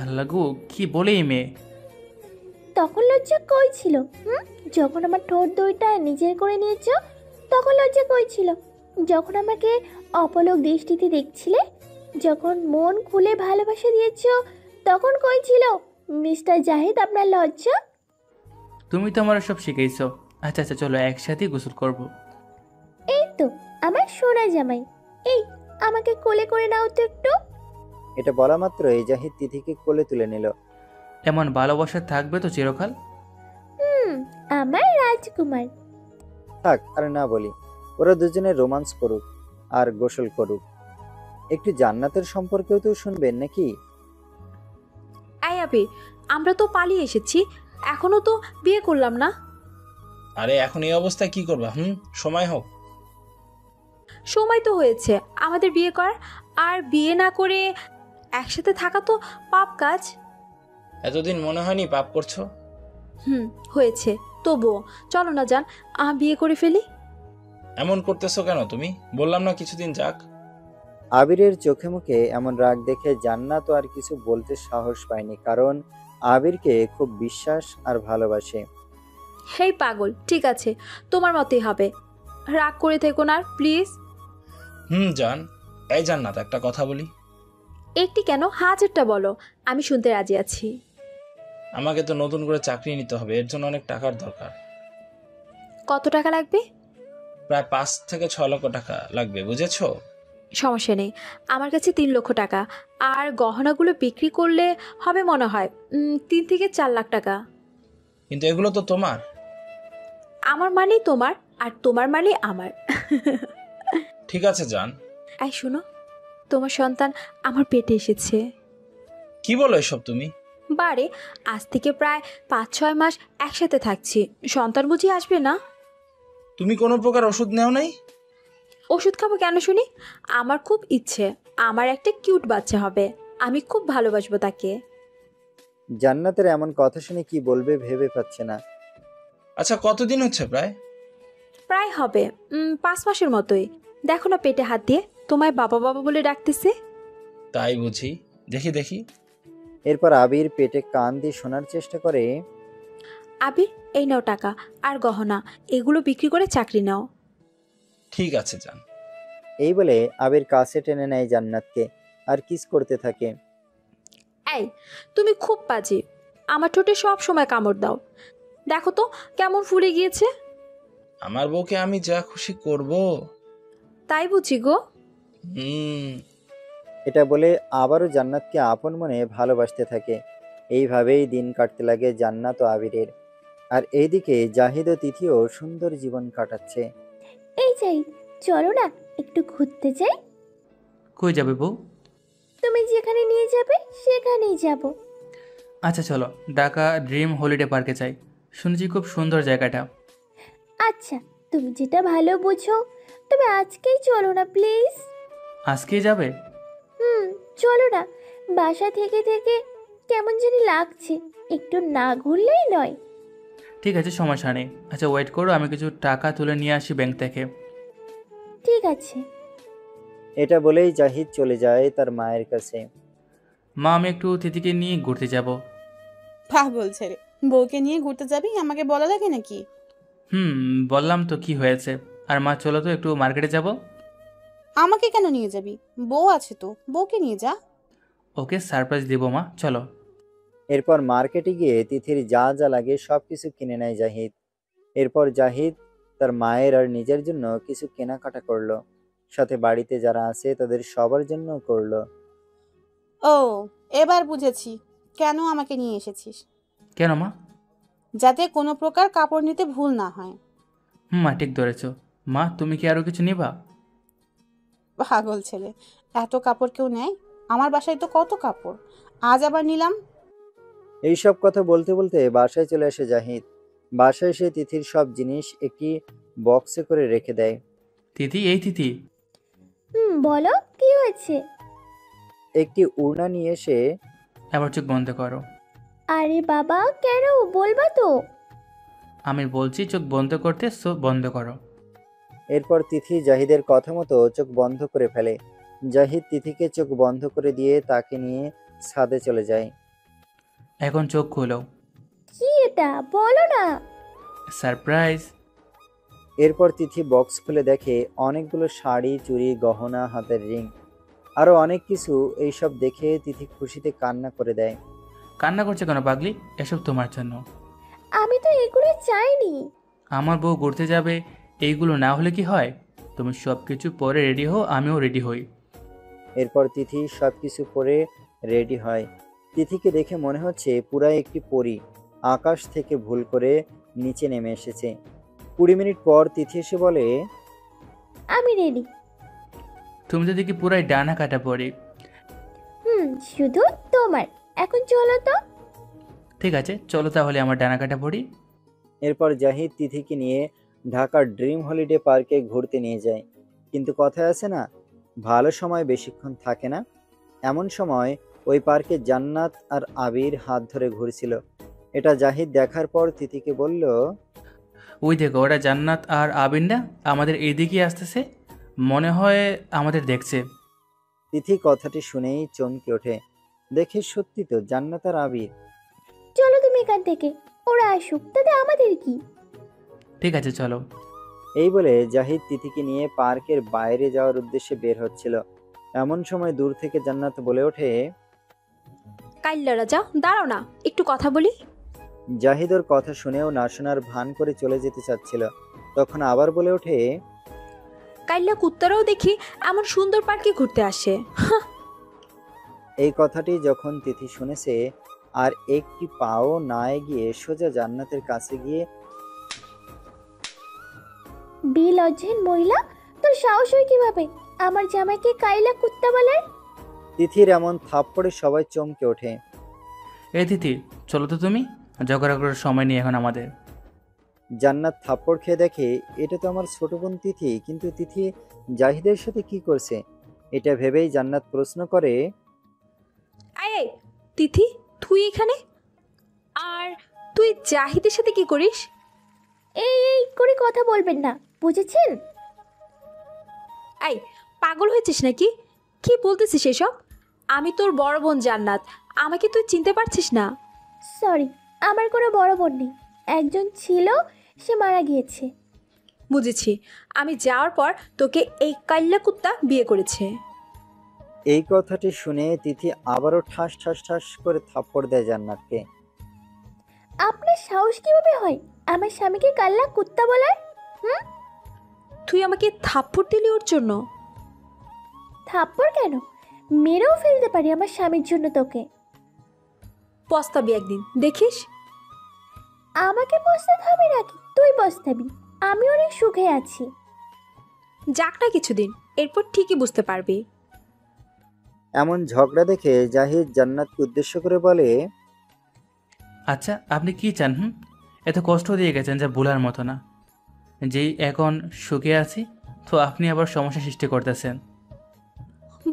I: আল্লাহ গো, কি বলে এই মেয়ে!
N: তখন লজ্জা কই ছিল? যখন আমার ঠোঁট দুইটা নিজের করে নিয়েছো তখন লজ্জা কই ছিল? যখন আমাকে অপলক দৃষ্টিতে দেখছিলে, যখন মন খুলে ভালোবাসা দিয়েছো তখন কই ছিল মিস্টার জাহিদ আপনার লজ্জা?
I: তুমি তো আমার সব শিখাইছো। আচ্ছা আচ্ছা, চলো একসাথে গোসল করব।
N: এই তো আমার সোনা জামাই, এই আমাকে কোলে করে নাও তো একটু।
A: এটা বলা মাত্র এই জাহিদ তিথিকে কোলে তুলে নিল।
I: এমন ভালোবাসা থাকবে তো চিরকাল।
N: আমার রাজকুমার।
A: থাক আর না বলি, ওরা দুজনে রোমান্স করুক আর গোসল করুক। একটু জান্নাতের সম্পর্কেও তো শুনবেন নাকি?
C: এই আবির, আমরা তো পালিয়ে এসেছি, এখনো তো বিয়ে করলাম না।
B: আরে এখন এই অবস্থায় কি করবা? সময় হোক।
C: সময় তো হয়েছে আমাদের বিয়ে করার, আর বিয়ে না করে একসাথে থাকা তো পাপ কাজ।
B: এতদিন মনে হয়নি পাপ করছো?
C: হয়েছে, তবুও চলো না জান, বিয়ে করে ফেলি।
B: এমন করতেছো কেন তুমি? বললাম না কিছুদিন যাক।
A: আবিরের চোখে মুখে এমন রাগ দেখে জান্নাত আর কিছু বলতে সাহস পায়নি, কারণ আবিরকে খুব বিশ্বাস আর ভালোবাসে।
C: হেই পাগল, ঠিক আছে, তোমার মতোই হবে, রাগ করে থেকো না প্লিজ।
B: জান। এই জান্নাত, একটা কথা বলি।
C: একটি কেন, হাজারটা বলো, আমি শুনতে রাজি আছি।
B: আমাকে তো নতুন করে চাকরি নিতে হবে, এর জন্য অনেক টাকার দরকার।
C: কত টাকা লাগবে?
B: প্রায় 5 থেকে 6 লক্ষ টাকা লাগবে, বুঝেছো?
C: সমস্যা নেই, আমার কাছে 3 লক্ষ টাকা, আর গহনাগুলো বিক্রি করলে হবে মনে হয় 3 থেকে 4 লাখ টাকা।
B: কিন্তু এগুলো তো তোমার।
C: আমার মানেই তোমার, আর তোমার মানে আমার।
B: ঠিক আছে জান।
C: এই শোনো, তোমার সন্তান আমার পেটে এসেছে।
B: কি বলো এসব তুমি?
C: বারে, আজ থেকে প্রায় 5-6 মাস একসাথে থাকছি, সন্তান বুঝি আসবে না?
B: তুমি কোনো প্রকার ওষুধ নেও নাই?
C: ওষুধ খাবো কেন শুনি? আমার খুব ইচ্ছে আমার একটা কিউট বাচ্চা হবে, আমি খুব ভালোবাসবো তাকে।
A: জান্নাতের এমন কথা শুনে কি বলবে ভেবে পাচ্ছে না।
B: আচ্ছা, কতদিন হচ্ছে?
C: প্রায় হবে 5 মাসের মতোই। দেখো না পেটে হাত দিয়ে তোমায় বাবা বাবা বলে ডাকতেছে।
B: তাই বুঝি, দেখি দেখি।
A: এরপর আবির পেটে কান দিয়ে শোনার চেষ্টা করে।
C: আবির, এই নাও টাকা আর গহনা, এগুলো বিক্রি করে চাকরি নাও।
B: ঠিক আছে জান।
A: এই বলে আবির কাছে টেনে নেয় জান্নাতকে আর কিস করতে থাকে।
C: এই, তুমি খুব বাজে, আমার ঠোঁটে সব সময় কামড় দাও, দেখো তো কেমন ফুলে গিয়েছে।
B: আমার বউকে আমি যা খুশি করব।
C: তাই বুঝি গো।
A: এটা বলে আবারও জান্নাতকে আপন মনে ভালোবাসতে থাকে। এইভাবেই দিন কাটতে লাগে জান্নাত ও আবিরের। আর এইদিকে জাহিদ ও তিথিও সুন্দর জীবন কাটাচ্ছে।
N: এই যাই, চলো না একটু ঘুরতে যাই।
I: কই যাবে বউ?
N: তুমি যেখানে নিয়ে যাবে সেখানেই যাব।
I: আচ্ছা চলো, ঢাকা ড্রিম হলিডে পার্কে যাই, শুনেছি খুব সুন্দর জায়গাটা।
N: আচ্ছা, তুমি যেটা ভালো বুঝো, তবে আজকেই চলো না প্লিজ।
I: আজকেই যাবে?
N: চলো না, বাসা থেকে থেকে কেমন জানি লাগছে, একটু না ঘুরলেই নয়।
I: ঠিক আছে, সমস্যা নেই। আচ্ছা ওয়েট করো, আমি কিছু টাকা তুলে নিয়ে আসি ব্যাংক থেকে।
N: ঠিক আছে।
A: এটা বলেই জাহিদ চলে যায় তার মায়ের কাছে।
I: মা, আমি একটু তিথিকে নিয়ে ঘুরতে যাব।
L: পাগল ছেলে, বউকে নিয়ে ঘুরতে যাবি? আমাকে বলা লাগে নাকি?
I: বললাম তো, কি হয়েছে? আর মা, চলো তো একটু মার্কেটে যাব।
L: আমাকে কেন নিয়ে যাবি? বউ আছে তো, বউকে নিয়ে যা।
I: ওকে সারপ্রাইজ দেবো মা, চলো।
A: এরপর মার্কেটে গিয়ে তিথির যা যা লাগে সবকিছু কিনে নেয় জাহিদ। এরপর জাহিদ তার মায়ের আর নিজের জন্য কিছু কেনাকাটা করলো, সাথে বাড়িতে যারা আছে তাদের সবার জন্য করলো।
L: ও, এবার বুঝেছি কেন আমাকে নিয়ে এসেছিস।
I: কেন মা?
L: যাতে কোনো প্রকার কাপড় নিতে ভুল না হয়।
I: মা ঠিক ধরেছো। মা, তুমি কি আরো কিছু নিবা?
L: পাগল ছেলে, এত কাপড় কেউ নেয়? আমার বাসায় তো কত কাপড়, আজ আবার নিলাম।
A: এইসব কথা বলতে বলতে বাসায় চলে আসে জাহিদ। বাসায় এসে তিথির সব জিনিস একটি বক্সে করে রেখে দেয়।
I: তিথি, এই তিথি,
N: বলো কি হয়েছে?
A: একটি উড়না নিয়ে এসে
I: এবার চোখ বন্ধ করো।
N: আরে বাবা, কেন বলবা তো?
I: আমি বলছি চোখ বন্ধ করতে, সো বন্ধ করো।
A: এরপর তিথি জাহিদের কথা মতো চোখ বন্ধ করে ফেলে। জাহিদ তিথিকে চোখ বন্ধ করে দিয়ে তাকে নিয়ে ছাদে চলে যায়।
I: এখন চোখ খোলো।
N: কি এটা, বলো না।
I: সারপ্রাইজ।
A: এরপর তিথি বক্স খুলে দেখে অনেকগুলো শাড়ি, চুড়ি, গহনা, হাতের রিং, আরো অনেক কিছু। এইসব দেখে তিথি খুশিতে কান্না করে দেয়।
I: কান্না করছে কেন পাগলি? এসব তোমার জন্য।
N: আমি তো এগুলো চাইনি।
I: আমার বউ ঘুরতে যাবে, এইগুলো না হলে কি হয়? তুমি সব কিছু পরে রেডি হও, আমিও রেডি হই।
A: এরপর তিথি সবকিছু পরে রেডি হয়। তিথিকে দেখে মনে হচ্ছে পুরাই একটি পরী আকাশ থেকে ভুল করে নিচে নেমে এসেছে। 20 মিনিট পর তিথি এসে বলে,
N: আমি রেডি।
I: তুমি তো দেখি পুরাই ডানা কাটা পড়ি।
N: শুধু তোমার। এখন চলো তো।
I: ঠিক আছে, চলো তাহলে আমার ডানা কাটা পড়ি।
A: এরপর জাহিদ তিথিকে নিয়ে ঢাকার ড্রিম হলিডে পার্কে ঘুরতে নিয়ে যায়। কিন্তু কথায় আছে না, ভালো সময় বেশিক্ষণ থাকে না। এমন সময় ওই পার্কে জান্নাত আর আবির হাত ধরে ঘুরছিল। এটা জাহিদ দেখার পর তিথিকে বলল,
I: ওই দেখো, ওরা জান্নাত আর আবিরটা আমাদের এইদিকে আসতেছে, মনে হয় আমাদের দেখছে।
A: তিথি কথাটি শুনেই চমকে ওঠে। দেখে সত্যি তো জান্নাত আর আবির।
N: চলো তুমি এখান থেকে, ওরা আসুক, তাতে আমাদের কি।
I: ঠিক আছে, চলো।
A: এই বলে জাহিদ তিথিকে নিয়ে পার্কের বাইরে যাওয়ার উদ্দেশ্যে বের হচ্ছিল। এমন সময় দূর থেকে জান্নাত বলে ওঠে,
C: কাইল্লা রাজা, দাঁড়াও না, একটু কথা বলি।
A: জাহিদ ওর কথা শুনেও না শোনার ভান করে চলে যেতে চাচ্ছিল, তখন আবার বলে ওঠে,
C: কাইল্লা কুত্তারাও দেখি এমন সুন্দর পার্কে ঘুরতে আসে।
A: এই কথাটি যখন তিথি শুনেছে, আর একটি পাও না এগিয়ে সোজা জান্নাতের কাছে গিয়ে,
N: বেলজ্জাহীন মহিলা, তোর সাহস হয় কিভাবে আমার জামাইকে কাইলা কুত্তা বলার?
A: তিথির এমন থাপ্পড়ে সবাই চমকে ওঠে।
I: এই তিথি, চলো তো, তুমি ঝগড়া করার সময় নেই এখন আমাদের।
A: জান্নাত থাপ্পড় খেয়ে দেখে এটা তো আমার ছোট বোন তিথি, কিন্তু তিথি জাহিদের সাথে কি করছে? এটা ভেবেই জান্নাত প্রশ্ন করে,
C: আয় তিথি, তুই এখানে? আর তুই জাহিদের সাথে কি করিস?
N: এই করে কথা বলবেন না, বুঝেছেন?
C: আই, পাগল হয়েছিস নাকি? কি বলতেছিস এসব? আমি তোর বড় বোন জান্নাত, আমাকে তুই চিনতে পারছিস না?
N: সরি, আমার কোনো বড় বোন নেই। একজন ছিল, সে মারা গিয়েছে।
C: বুঝেছি, আমি যাওয়ার পর তোকে এই কাইল্লা কুত্তা বিয়ে করেছে।
A: এই কথাটি শুনে তিথি আবারও ঠাস ঠাস ঠাস করে থাপ্পড় দেয় জান্নাতকে।
N: আপনার সাহস কিভাবে হয় আমার স্বামীকে কাল্লা কুত্তা বলার?
C: তুই আমাকে থাপ্পড় দিলি ওর জন্য?
N: থাপ্পড় কেন, মেরেও ফেলতে পারি আমার স্বামীর জন্য তোকে।
C: পস্তাবি একদিন, দেখিস।
N: আমাকে পস্তাতে হবে নাকি? তুই পস্তাবি, আমি অনেক সুখে আছি।
C: যাক না কিছুদিন, এরপর ঠিকই বুঝতে পারবি।
A: এমন ঝগড়া দেখে জাহিদ জান্নাতকে উদ্দেশ্য করে বলে,
I: আচ্ছা, আপনি কি চান? এত কষ্ট দিয়ে গেছেন যা ভুলার মতো না। যেই এখন সুখে আছি, তো আপনি আবার সমস্যা সৃষ্টি করতেছেন।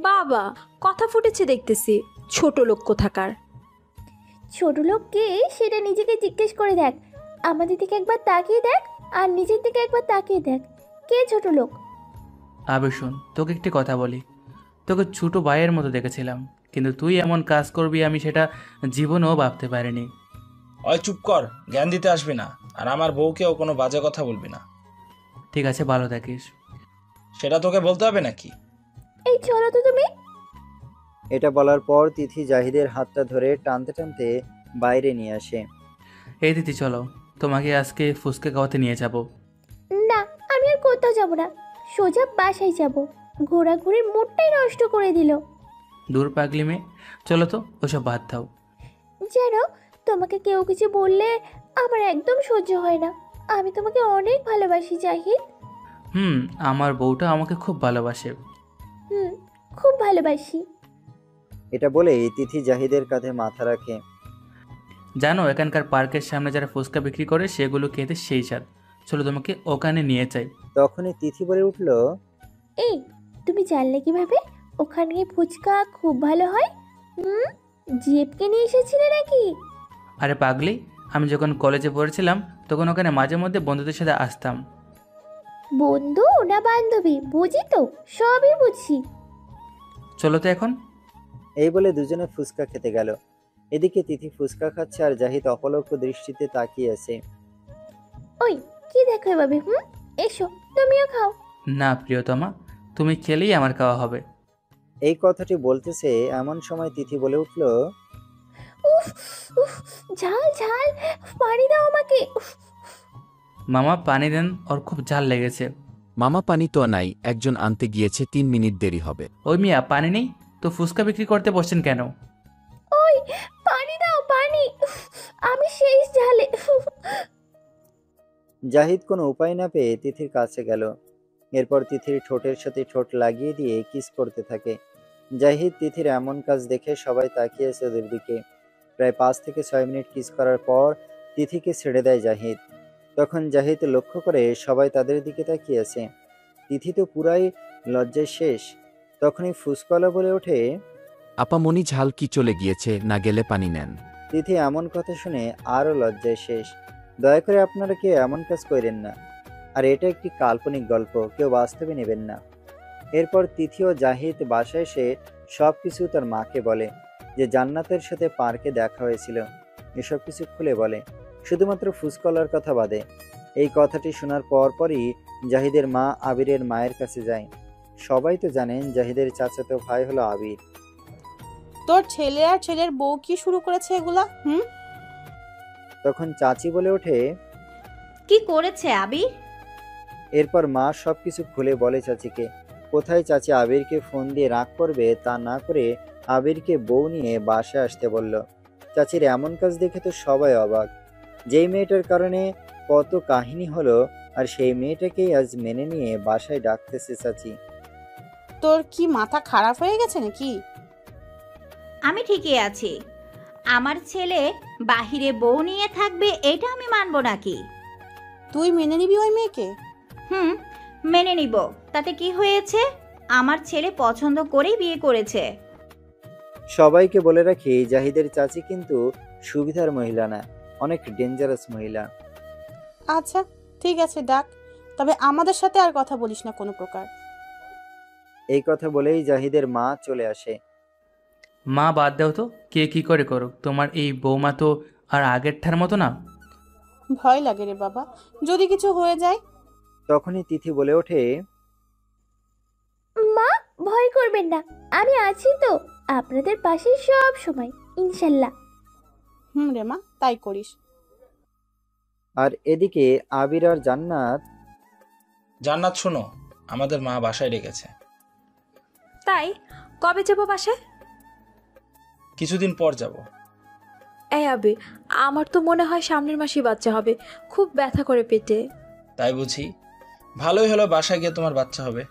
C: বাবা, কথা ফুটেছে দেখতেছি, ছোট লোক কোথাকার।
N: ছোট লোক কে সেটা নিজেকে জিজ্ঞেস করে দেখ। আমাদের দিকে একবার তাকিয়ে দেখ, আর নিজের দিকে একবার তাকিয়ে দেখ, কে ছোট লোক?
I: আবে শোন, তোকে একটি কথা বলি। তোকে ছোট ভাইয়ের মতো দেখেছিলাম, কিন্তু তুই এমন কাজ করবি আমি সেটা জীবনেও ভাবতে পারিনি।
B: ওই চুপ কর, জ্ঞান দিতে আসবি না, আর আমার বউকেও কোনো বাজে কথা বলবি না।
I: ঠিক আছে, ভালো থাকিস।
B: সেটা তোকে বলতে হবে নাকি?
N: এই চলো তো তুমি।
A: এটা বলার পর তিথি জাহিদের হাতটা ধরে টানতে টানতে বাইরে নিয়ে আসে।
I: এই দিদি চলো, তোমাকে আজকে ফুচকা খাওয়াতে নিয়ে যাব।
N: না, আমি আর কোথাও যাব না, সোজা বাসায় যাব। ঘোরাঘুরির মুডটাই নষ্ট করে দিল।
I: দূর পাগলি মেয়ে, চলো তো, ওসব বাদ দাও।
N: যেন তোমাকে কেউ কিছু বললে আমার একদম সহ্য হয় না। আমি তোমাকে অনেক ভালোবাসি জাহিদ।
I: আমার বউটা আমাকে খুব ভালোবাসে।
N: খুব ভালোবাসি।
A: এটা বলেই তিথি জাহিদের কাঁধে মাথা রাখে।
I: জানো, এখানকার পার্কের সামনে যারা ফুচকা বিক্রি করে সেগুলো খেতে সেই স্বাদ। চলো তোমাকে ওখানে নিয়ে যাই।
A: তখনই তিথি বলে উঠল,
N: এই তুমি জানলে কিভাবে ওখানে ফুচকা খুব ভালো হয়? জিএফকে নিয়ে এসেছিলে নাকি?
I: আরে পাগলি, আমি যখন কলেজে পড়েছিলাম তখন ওখানে মাঝে মধ্যে বন্ধুদের সাথে আসতাম।
N: বন্ধু না বান্ধবী বুঝি তো, সবই বুঝি।
I: চলো তো এখন।
A: এই বলে দুজনে ফুচকা খেতে গেল। এদিকে তিথি ফুচকা খাচ্ছে আর জাহিদ অপলক দৃষ্টিতে তাকিয়ে আছে।
N: ওই কি দেখো এভাবে? এসো তুমিও খাও।
I: না প্রিয়তমা, তুমি খেলেই আমার খাওয়া হবে।
A: এই কথাটি বলতেছে এমন সময় তিথি বলে উঠল,
N: উফ উফ, ঝাল ঝাল, পানি দাও আমাকে।
I: মামা পানি দেন, ওর খুব ঝাল লেগেছে।
P: মামা পানি তো নাই, একজন আনতে গিয়েছে, 3 মিনিট দেরি হবে।
I: ওই মিয়া, পানি নেই তো ফুচকা বিক্রি করতে বসছেন কেন?
N: ওই পানি দাও, পানি, আমি শেষ ঝালে।
A: জাহিদ কোনো উপায় না পেয়ে তিথির কাছে গেল। এরপর তিথির ঠোঁটের সাথে ঠোঁট লাগিয়ে দিয়ে কিস করতে থাকে। জাহিদ তিথির এমন কাজ দেখে সবাই তাকিয়ে আছে ওদের দিকে। প্রায় 5 থেকে 6 মিনিট কিস করার পর তিথিকে ছেড়ে দেয় জাহিদ। তখন জাহিদ লক্ষ্য করে সবাই তাদের দিকে তাকিয়ে আছে। তিথি তো পুরাই লজ্জায় শেষ। তখনই ফুসকলা বলে ওঠে,
P: আপামনি ঝাল কি চলে গিয়েছে, না গেলে পানি নেন।
A: তিথি এমন কথা শুনে আরও লজ্জায় শেষ। দয়া করে আপনারা কেউ এমন কাজ করেন না, আর এটা একটি কাল্পনিক গল্প, কেউ বাস্তবে নেবেন না। এরপর তিথি ও জাহিদ বাসায় এসে সব কিছু তার মাকে বলে, যে জান্নাতের সাথে পার্কে দেখা হয়েছিল। এসব কিছু খুলে বলে, শুধুমাত্র ফুসকলার কথা বাদে। এই কথাটি শোনার পরপরই জাহিদের মা আবিরের মায়ের কাছে যায়। সবাই তো জানেন জাহিদের চাচাতো ভাই হলো আবির।
L: তোর ছেলে আর ছেলের বউ কি শুরু করেছে এগুলা?
A: তখন চাচি বলে ওঠে,
O: কি করেছে আবির?
A: এরপর মা সবকিছু খুলে বলে চাচিকে। কোথায় চাচি আবিরকে ফোন দিয়ে রাগ করবে তা না করে আবিরকে বউ নিয়ে বাসায় আসতে বলল। চাচির এমন কাজ দেখে তো সবাই অবাক। যেই মেয়েটার কারণে কত কাহিনী হলো, আর সেই মেয়েটাকেই আজ মেনে নিয়ে বাসায় ডাকতেছে চাচি।
L: তোর কি মাথা খারাপ হয়ে গেছে নাকি?
O: আমি ঠিকই আছি। আমার ছেলে বাহিরে বউ নিয়ে থাকবে এটা আমি মানবো নাকি?
L: তুই মেনে নিবি ওই মেয়েকে?
O: মেনে নিব, তাতে কি হয়েছে? আমার ছেলে পছন্দ করেই বিয়ে করেছে।
A: সবাইকে বলে রাখি, জাহিদের চাচি কিন্তু সুবিধার মহিলা না, অনেক ডেঞ্জারাস মহিলা।
L: আচ্ছা ঠিক আছে, ডাক, তবে আমাদের সাথে আর কথা বলিস না কোনো প্রকার।
A: এই কথা বলেই জাহিদের মা চলে আসে।
I: মা বাদ দাও তো, কে কি করে করুক, তোমার এই বৌমা তো আর আগের ঠার মতো না।
L: ভয় লাগে রে বাবা, যদি কিছু হয়ে যায়।
A: তখনই তিথি বলে ওঠে,
N: মা ভয় করবেন না, আমি আছি তো আপনাদের পাশে সব সময়, ইনশাল্লাহ।
L: রে মা, তাই করিস।
A: আর এদিকে আবির আর
B: জান্নাত শোনো, আমাদের মা বাসায় ডেকেছে।
C: তাই কবে যাব বাসায়?
B: কিছুদিন পর যাব।
C: এই আবির, আমার তো মনে হয় সামনের মাসেই বাচ্চা হবে, খুব ব্যথা করে পেটে।
B: তাই বুঝি? ভালোই হলো, বাসায় গিয়ে তোমার বাচ্চা হবে।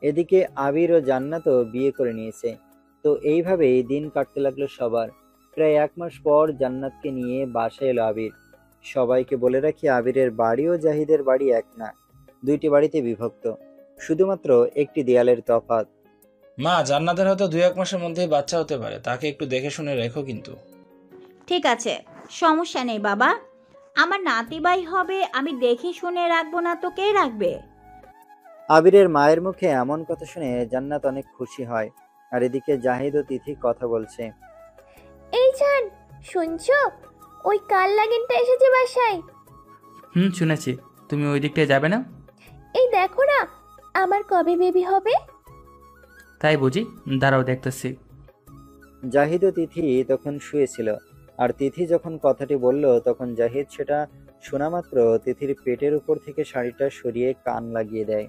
A: এদিকে আবির ও জান্নাতও বিয়ে করে নিয়েছে। তো এইভাবেই দিন কাটতে লাগলো সবার। প্রায় 1 মাস পর জান্নাতকে নিয়ে বাসায় এলো আবির। সবাইকে বলে রাখি, আবিরের বাড়ি ও জাহিদের বাড়ি এক না, 2টি বাড়িতে বিভক্ত, শুধুমাত্র একটি দেয়ালের তফাৎ।
B: মা, জান্নাতের হয়তো 2-1 মাসের মধ্যেই বাচ্চা হতে পারে, তাকে একটু দেখে শুনে রেখো কিন্তু।
O: ঠিক আছে,
Q: সমস্যা নেই বাবা, আমার নাতিবাই হবে, আমি দেখে শুনে রাখবো না তো কে রাখবে?
A: আবিরের মায়ের মুখে এমন কথা শুনে জান্নাত অনেক খুশি হয়। আর এদিকে জাহিদ ও তিথি কথা বলছে।
N: এই জান, শুনছো? ওই কাল লাগিনটা এসেছে বাসায়।
I: শুনেছি। তুমি ওই দিকটায় যাবে না?
N: এই দেখো না, আমার কবে বেবি হবে?
I: তাই বুঝি, দাঁড়াও দেখতেছি।
A: জাহিদ ও তিথি তখন শুয়েছিল। আর তিথি যখন কথাটি বলল তখন জাহিদ সেটা শোনা মাত্র তিথির পেটের উপর থেকে শাড়িটা সরিয়ে কান লাগিয়ে দেয়।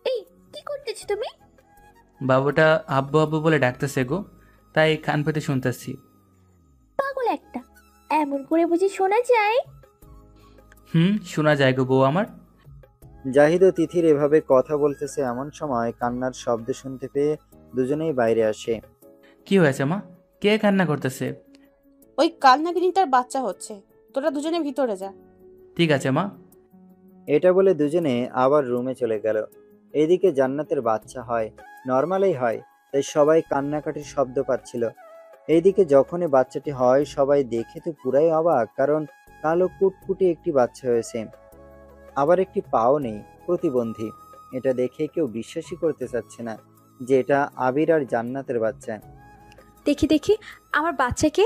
N: এই কি করতেছ তুমি?
I: বাবুটা আব্বু আব্বু বলে ডাকতেছে গো, তাই কান পেতে শুনতেছি।
N: পাগল একটা, এমন করে বুঝি শোনা যায়?
I: শোনা যায় গো বউ আমার।
A: জাহিদ ও তিথির এভাবে কথা বলতেছে এমন সময় কান্নার শব্দ শুনতে পেয়ে দুজনেই বাইরে আসে।
I: কি হয়েছে মা? কে কান্না করতেছে?
L: ওই কাল নাগিনীটার বাচ্চা হচ্ছে, তোরা দুজনে ভিতরে যা।
I: ঠিক আছে মা।
A: এটা বলে দুজনে আবার রুমে চলে গেল। এদিকে জান্নাতের বাচ্চা হয়, নর্মালেই হয়, তাই সবাই কান্নাকাটির শব্দ পাচ্ছিল। এইদিকে যখনই বাচ্চাটি হয় সবাই দেখে তো পুরাই অবাক, কারণ কালো কুটকুটে একটি বাচ্চা হয়েছে, আবার একটি পাও নেই, প্রতিবন্ধী। এটা দেখে কেউ বিশ্বাসই করতে চাচ্ছে না যে এটা আবির আর জান্নাতের বাচ্চা।
C: দেখি দেখি আমার বাচ্চাকে।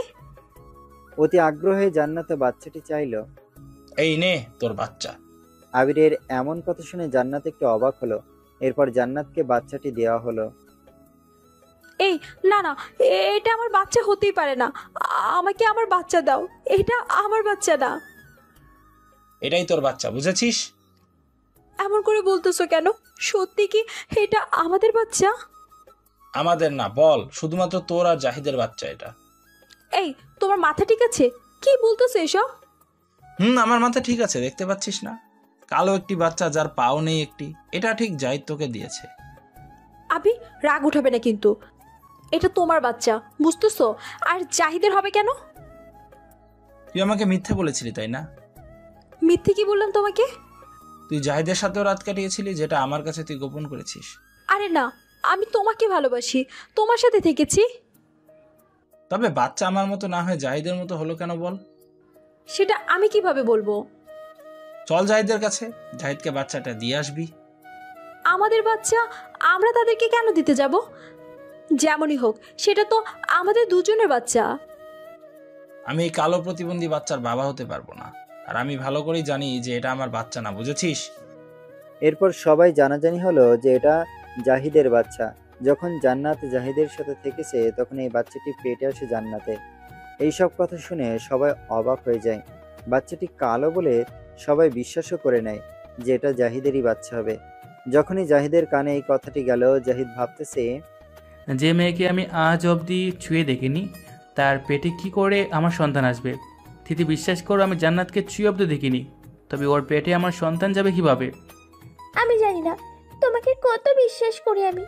A: অতি আগ্রহে জান্নাতে বাচ্চাটি চাইল।
B: এই নে তোর বাচ্চা।
A: আবিরের এমন কথা শুনে জান্নাত একটু অবাক হলো। এরপর জান্নাতকে বাচ্চাটি দেওয়া হলো।
C: এই না না, এটা আমার বাচ্চা হতেই পারে না, আমাকে আমার বাচ্চা দাও, এটা আমার বাচ্চা না।
B: এটাই তোর বাচ্চা, বুঝেছিস?
C: এমন করে বলতেছো কেন? সত্যি কি এটা আমাদের বাচ্চা?
B: আমাদের না, বল শুধুমাত্র তোর আর জাহিদের বাচ্চা এটা।
C: এই তোমার মাথা ঠিক আছে? কি বলতেছো এসব?
B: আমার মাথা ঠিক আছে, দেখতে পাচ্ছিস না? কালো একটি বাচ্চা যার পাও নেই একটি, এটা ঠিক জাহিদ তোকে দিয়েছে।
C: আবি রাগ উঠাবে না কিন্তু, এটা তোমার বাচ্চা, বুঝতেছো? আর জাহিদের হবে কেন?
B: তুই আমাকে মিথ্যে বলেছিলি তাই না?
C: মিথ্যে কি বললাম তোমাকে?
B: তুই জাহিদের সাথেও রাত কাটিয়েছিলি, যেটা আমার কাছে তুই গোপন করেছিস।
C: আরে না, আমি তোমাকে ভালোবাসি, তোমার সাথে থেকেছি।
B: তবে বাচ্চা আমার মতো না হয়ে জাহিদের মতো হলো কেন বল?
C: সেটা আমি কিভাবে বলবো?
B: চল জাহিদের কাছে, জাহিদকে বাচ্চাটা দিয়ে আসবি।
C: আমাদের বাচ্চা আমরা তাদেরকে কেন দিতে যাব? যেমনই হোক সেটা তো আমাদের দুজনের বাচ্চা।
B: আমি এই কালো প্রতিবন্ধী বাচ্চার বাবা হতে পারবো না, আর আমি ভালো করেই জানি যে এটা আমার বাচ্চা না, বুঝেছিস?
A: এরপর সবাই জানাজানি হলো যে এটা জাহিদের বাচ্চা। যখন জান্নাত জাহিদের সাথে থেকেছে তখন এই বাচ্চাটি পেটে আসে জান্নাতে। এইসব কথা শুনে সবাই অবাক হয়ে যায়। বাচ্চাটি কালো বলে সবাই বিশ্বাসও করে নেয় যে এটা জাহিদেরই বাচ্চা হবে। যখনই জাহিদের কানে এই কথাটি গেল, জাহিদ ভাবতেছে,
I: যে মেয়েকে আমি আজ অবধি ছুঁয়ে দেখিনি তার পেটে কি করে আমার সন্তান আসবে? তিথি বিশ্বাস করো, আমি জান্নাতকে ছুঁয়ে অবধি দেখিনি, তবে ওর পেটে আমার সন্তান যাবে কিভাবে?
N: আমি জানি না, তোমাকে কত বিশ্বাস করি আমি।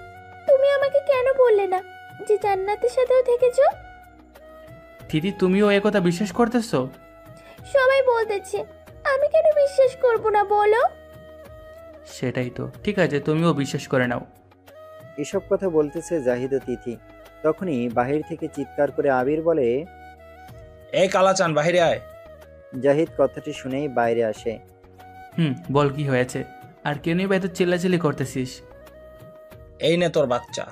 N: তুমি আমাকে কেন বললে না যে জান্নাতের সাথেও থেকেছো?
I: তিথি, তুমিও এ কথা বিশ্বাস করতেছো?
N: সবাই বলতেছে, আমি কেন বিশ্বাস করব না বলো?
I: সেটাই তো, ঠিক আছে, তুমিও বিশ্বাস করে নাও।
A: এসব কথা বলতেছে জাহিদ ও তিথি। তখনই বাহির থেকে চিৎকার করে আবির বলে,
B: এই কালাচান বাহিরে আয়।
A: জাহিদ কথাটি শুনেই বাইরে আসে।
I: বল কি হয়েছে? আর কেন এত চিল্লাচিল্লি করতেছিস?
B: এই নে তোর বাচ্চা,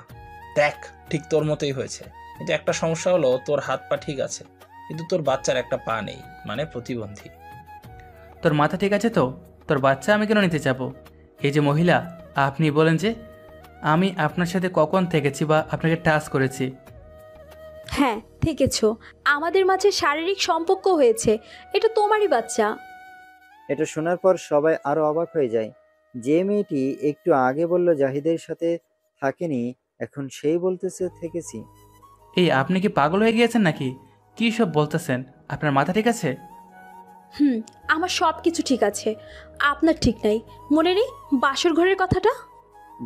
B: দেখ ঠিক তোর মতোই হয়েছে। কিন্তু একটা সমস্যা হলো, তোর হাত পা ঠিক আছে কিন্তু তোর বাচ্চার একটা পা নেই, মানে প্রতিবন্ধী।
I: তোর মাথা ঠিক আছে তো? তোর বাচ্চা আমি কেন নিতে যাব? এই যে মহিলা, আপনি বলেন যে আমি আপনার সাথে কখন থেকেছি বা আপনাকে টাচ করেছি?
C: হ্যাঁ থেকেছো, আমাদের মাঝে শারীরিক সম্পর্ক হয়েছে, এটা তোমারই বাচ্চা।
A: এটা শোনার পর সবাই আরো অবাক হয়ে যায়। যে মেয়েটি একটু আগে বলল জাহিদের সাথে থাকেনি, এখন সেই বলতেছে থেকেছি।
I: এই আপনি কি পাগল হয়ে গিয়েছেন নাকি? কি সব বলতেছেন? আপনার মাথা ঠিক আছে?
C: আমার সব কিছু ঠিক আছে, আপনার ঠিক নাই। মনে নেই বাসর ঘরের কথাটা?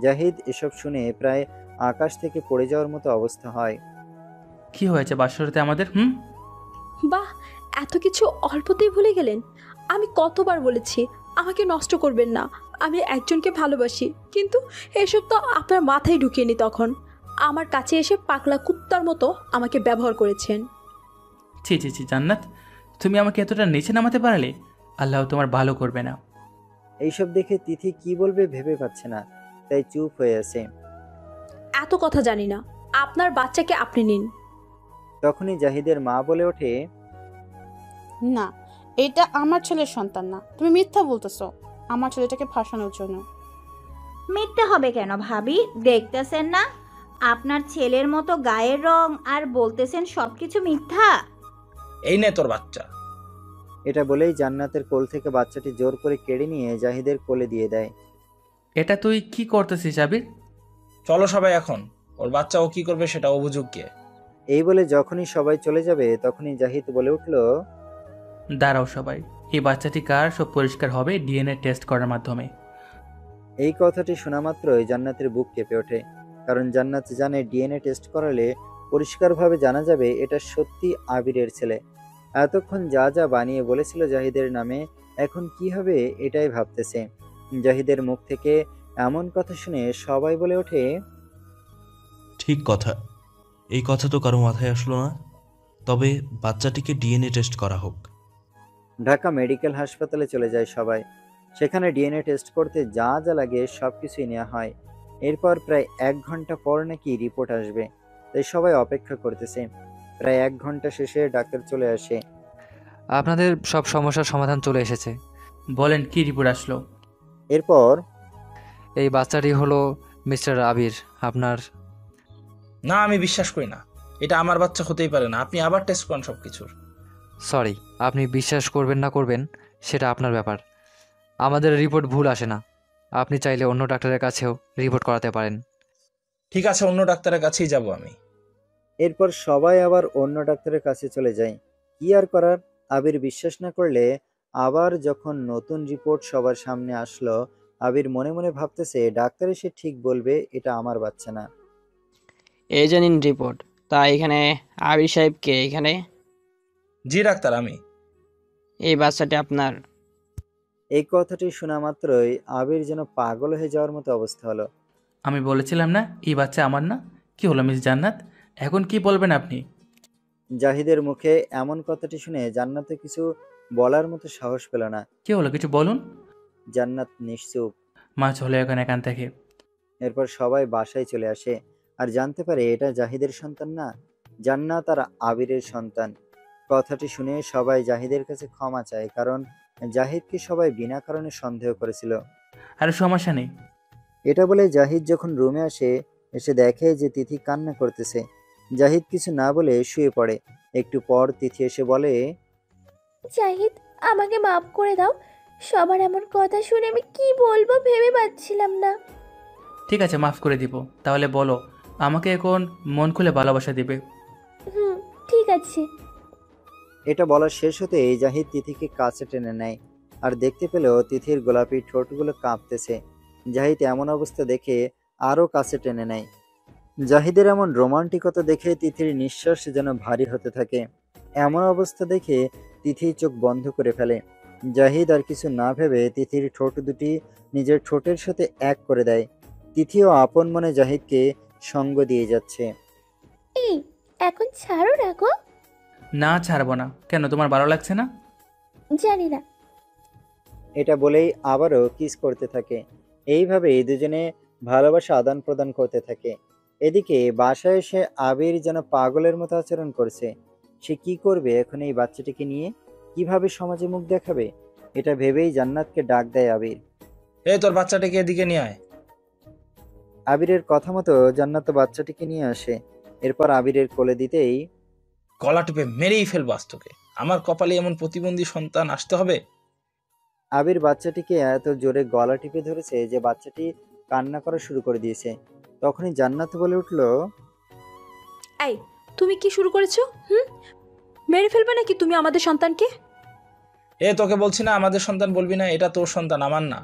A: জাহিদ এসব শুনে প্রায় আকাশ থেকে পড়ে যাওয়ার মতো অবস্থা হয়।
I: কি হয়েছে বাসরতে আমাদের?
C: বাহ, এত কিছু অল্পতেই ভুলে গেলেন। আমি কতবার বলেছি আমাকে নষ্ট করবেন না, আমি একজনকে ভালোবাসি, কিন্তু এসব তো আপনার মাথায় ঢুকিয়ে নি। তখন আমার কাছে এসে পাগলা কুত্তার মতো আমাকে ব্যবহার করেছেন।
I: ছি ছি ছি জান্নাত, তুমি আমাকে এতটা নিচে নামাতে পারলে? আল্লাহ তোমার ভালো করবে না।
A: এইসব দেখে তিথি কি বলবে ভেবে পাচ্ছে না, তাই চুপ হয়ে আছে।
C: এত কথা জানি না, আপনার বাচ্চাকে আপনি নিন।
A: তখনই জাহিদের মা বলে ওঠে,
L: না, এটা আমার ছেলের সন্তান না, তুমি মিথ্যা বলতেছো আমার ছেলেটাকে ফাঁসানোর জন্য।
Q: মিথ্যে হবে কেন ভাবি? দেখতেছেন না আপনার ছেলের মতো গায়ের রং, আর বলতেছেন সবকিছু মিথ্যা।
B: এই নে তোর বাচ্চা।
A: এটা বলেই জান্নাতের কোল থেকে বাচ্চাটি জোর করে কেড়ে নিয়ে জাহিদের কোলে দিয়ে দেয়।
I: এটা তুই কি করতেছিস আবির?
B: চলো সবাই এখন, ওর বাচ্চা ও কি করবে সেটা ও বুঝুক গিয়ে।
A: এই বলে যখনই সবাই চলে যাবে তখনই জাহিদ বলে উঠল,
I: দাঁড়াও সবাই, এই বাচ্চাটি কার সব পরিষ্কার হবে ডিএনএ টেস্ট করার মাধ্যমে।
A: এই কথাটি শোনা মাত্রই জান্নাতের বুক কেঁপে ওঠে, কারণ জান্নাত জানে ডিএনএ টেস্ট করালে পরিষ্কারভাবে জানা যাবে এটা সত্যি আবিরের ছেলে। এতক্ষণ যা যা বানিয়ে বলেছিল জাহিদের নামে, এখন কি হবে এটাই ভাবতেছে। জাহিদের মুখ থেকে এমন কথা শুনে সবাই বলে ওঠে,
E: ঠিক কথা, এই কথা তো কারো মাথায় আসলো না। তবে বাচ্চাটিকে ডিএনএ টেস্ট করা হোক।
A: ঢাকা মেডিকেল হাসপাতালে চলে যায় সবাই। সেখানে ডিএনএ টেস্ট করতে যা যা লাগে সব কিছুই নেওয়া হয়। এরপর প্রায় 1 ঘন্টা পর নাকি রিপোর্ট আসবে, তাই সবাই অপেক্ষা করতেছে। প্রায় 1 ঘন্টা শেষে ডাক্তার চলে আসে।
F: আপনাদের সব সমস্যার সমাধান চলে এসেছে।
I: বলেন কি রিপোর্ট আসলো?
A: এরপর
F: এই বাচ্চাটি হলো মিস্টার আবির আপনার।
B: না, আমি বিশ্বাস করি না, এটা আমার বাচ্চা হতেই পারে না। আপনি আবার টেস্ট করেন সব কিছুর।
F: সরি, আপনি বিশ্বাস করবেন না করবেন সেটা আপনার ব্যাপার। আমাদের রিপোর্ট ভুল আসে না। আপনি চাইলে অন্য ডাক্তারের কাছেও রিপোর্ট করাতে পারেন।
B: ঠিক আছে, অন্য ডাক্তারের কাছেই যাব আমি।
A: এরপর সবাই আবার অন্য ডাক্তারের কাছে চলে যায়। কি আর করার, আবির বিশ্বাস না করলে আবার যখন নতুন রিপোর্ট সবার সামনে আসলো, আবির মনে মনে ভাবতেছে ডাক্তার এসে ঠিক বলবে এটা আমার বাচ্চা না।
J: এই যে নিন রিপোর্ট। তা এখানে আবির সাহেব কে এখানে?
B: জি ডাক্তার, আমি।
J: এই বাচ্চাটি আপনার?
A: এই কথাটি শোনা মাত্রই আবির যেন পাগল হয়ে যাওয়ার মতো অবস্থা হলো।
I: আমি বলেছিলাম না এই বাচ্চা আমার না? কি হলো মিস জান্নাত, এখন কি বলবেন আপনি?
A: জাহিদের মুখে এমন কথাটি শুনে জান্নাতে কিছু বলার মতো সাহস পেল না।
I: কি হলো, কিছু বলুন।
A: জান্নাত নিশ্চুপ।
I: মা চলে এখন এখান থেকে।
A: এরপর সবাই বাসায় চলে আসে আর জানতে পারে এটা জাহিদের সন্তান না, জান্নাত আর আবিরের সন্তান। কথাটি শুনে সবাই জাহিদের কাছে ক্ষমা চায়, কারণ জাহিদকে সবাই বিনা কারণে সন্দেহ করেছিল।
I: আরে সমস্যা নেই।
A: এটা বলে জাহিদ যখন রুমে আসে, এসে দেখে যে তিথি কান্না করতেছে। জাহিদ কিছু না বলে শুয়ে পড়ে। একটু পর তিথি এসে বলে,
N: জাহিদ, আমাকে মাফ করে দাও। সবার এমন কথা শুনে আমি কি বলবো ভেবে পাচ্ছিলাম না।
I: ঠিক আছে, মাফ করে দিব। তাহলে বলো, আমাকে এখন মন খুলে ভালোবাসা দিবে?
N: ঠিক আছে।
A: এটা বলা শেষ হতে জাহিদ তিথিকে কাছে টেনে নেয় আর দেখতে পেল তিথির গোলাপি ঠোঁটগুলো কাঁপতেছে। জাহিদ এমন অবস্থা দেখে আরো কাছে টেনে নেয়। জাহিদের এমন রোমান্টিকতা দেখে তিথির নিঃশ্বাস যেন ভারী হতে থাকে। এমন অবস্থা দেখে তিথি চোখ বন্ধ করে ফেলে। জাহিদ আর কিছু না ভেবে তিথির ঠোঁট দুটি নিজের ঠোঁটের সাথে এক করে দেয়। তিথিও আপন মনে জাহিদকে সঙ্গ দিয়ে যাচ্ছে।
N: এই, এখন ছাড়ো না গো।
I: না ছাড়বো না। কেন, তোমার ভালো লাগছে না?
N: জানি না।
A: এটা বলেই আবারও কিস করতে থাকে। এইভাবেই দুজনে ভালোবাসা আদান প্রদান করতে থাকে। এদিকে বাসায় এসে আবির যেন পাগলের মতো আচরণ করছে। সে কি করবে এখন এই বাচ্চাটিকে নিয়ে, কিভাবে সমাজে মুখ দেখাবে, এটা ভেবেই জান্নাতকে ডাক দেয় আবির।
B: এই তোর বাচ্চাটাকে এদিকে নিয়ে আয়।
A: আবিরের কথা মতো জান্নাত বাচ্চাটিকে নিয়ে আসে। এরপর আবিরের কোলে দিতেই
B: গলা টিপে মেরেই ফেলবো আজ তোকে। আমার কপালে এমন প্রতিবন্ধী সন্তান আসতে হবে?
A: আবির বাচ্চাটিকে এত জোরে গলা টিপে ধরেছে যে বাচ্চাটি কান্না করা শুরু করে দিয়েছে। তখনই জান্নাত বলে উঠল,
C: এই, তুমি কি শুরু করেছো? মেরে ফেলবে নাকি তুমি আমাদের সন্তানকে?
B: তোকে বলছি না আমাদের সন্তান বলবি না, এটা তোর সন্তান, আমার না।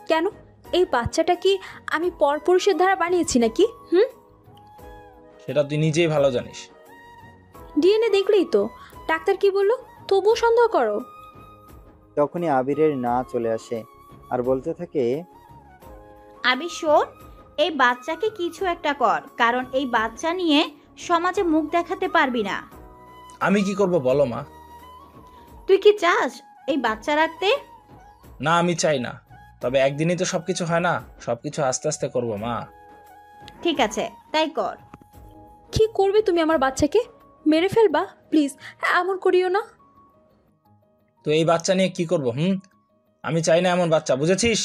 C: কেন, এই বাচ্চাটা কি আমি পরপুরুষের দ্বারা বানিয়েছি নাকি?
B: সেটা তুই নিজেই ভালো জানিস।
C: ডিএনএ দেখলেই তো, ডাক্তার কি বললো, তবুও সন্দেহ করো?
A: তখনই আবিরের না চলে আসে আর বলতে থাকে,
Q: আবির শোন, এই বাচ্চাকে কিছু একটা কর, কারণ এই বাচ্চা নিয়ে সমাজে মুখ দেখাতে পারবি না।
B: আমি কি করব বলো মা?
Q: তুই কি চাস এই বাচ্চা রাখতে?
B: না, আমি চাই না, তবে একদিনই তো সবকিছু হয় না, সবকিছু আস্তে আস্তে করবো মা।
Q: ঠিক আছে, তাই কর।
C: কি করবে তুমি আমার বাচ্চাকে? মেরে ফেলবা? প্লিজ এমন করিও না।
B: তো এই বাচ্চা নিয়ে কি করবো? আমি চাই না এমন বাচ্চা, বুঝেছিস?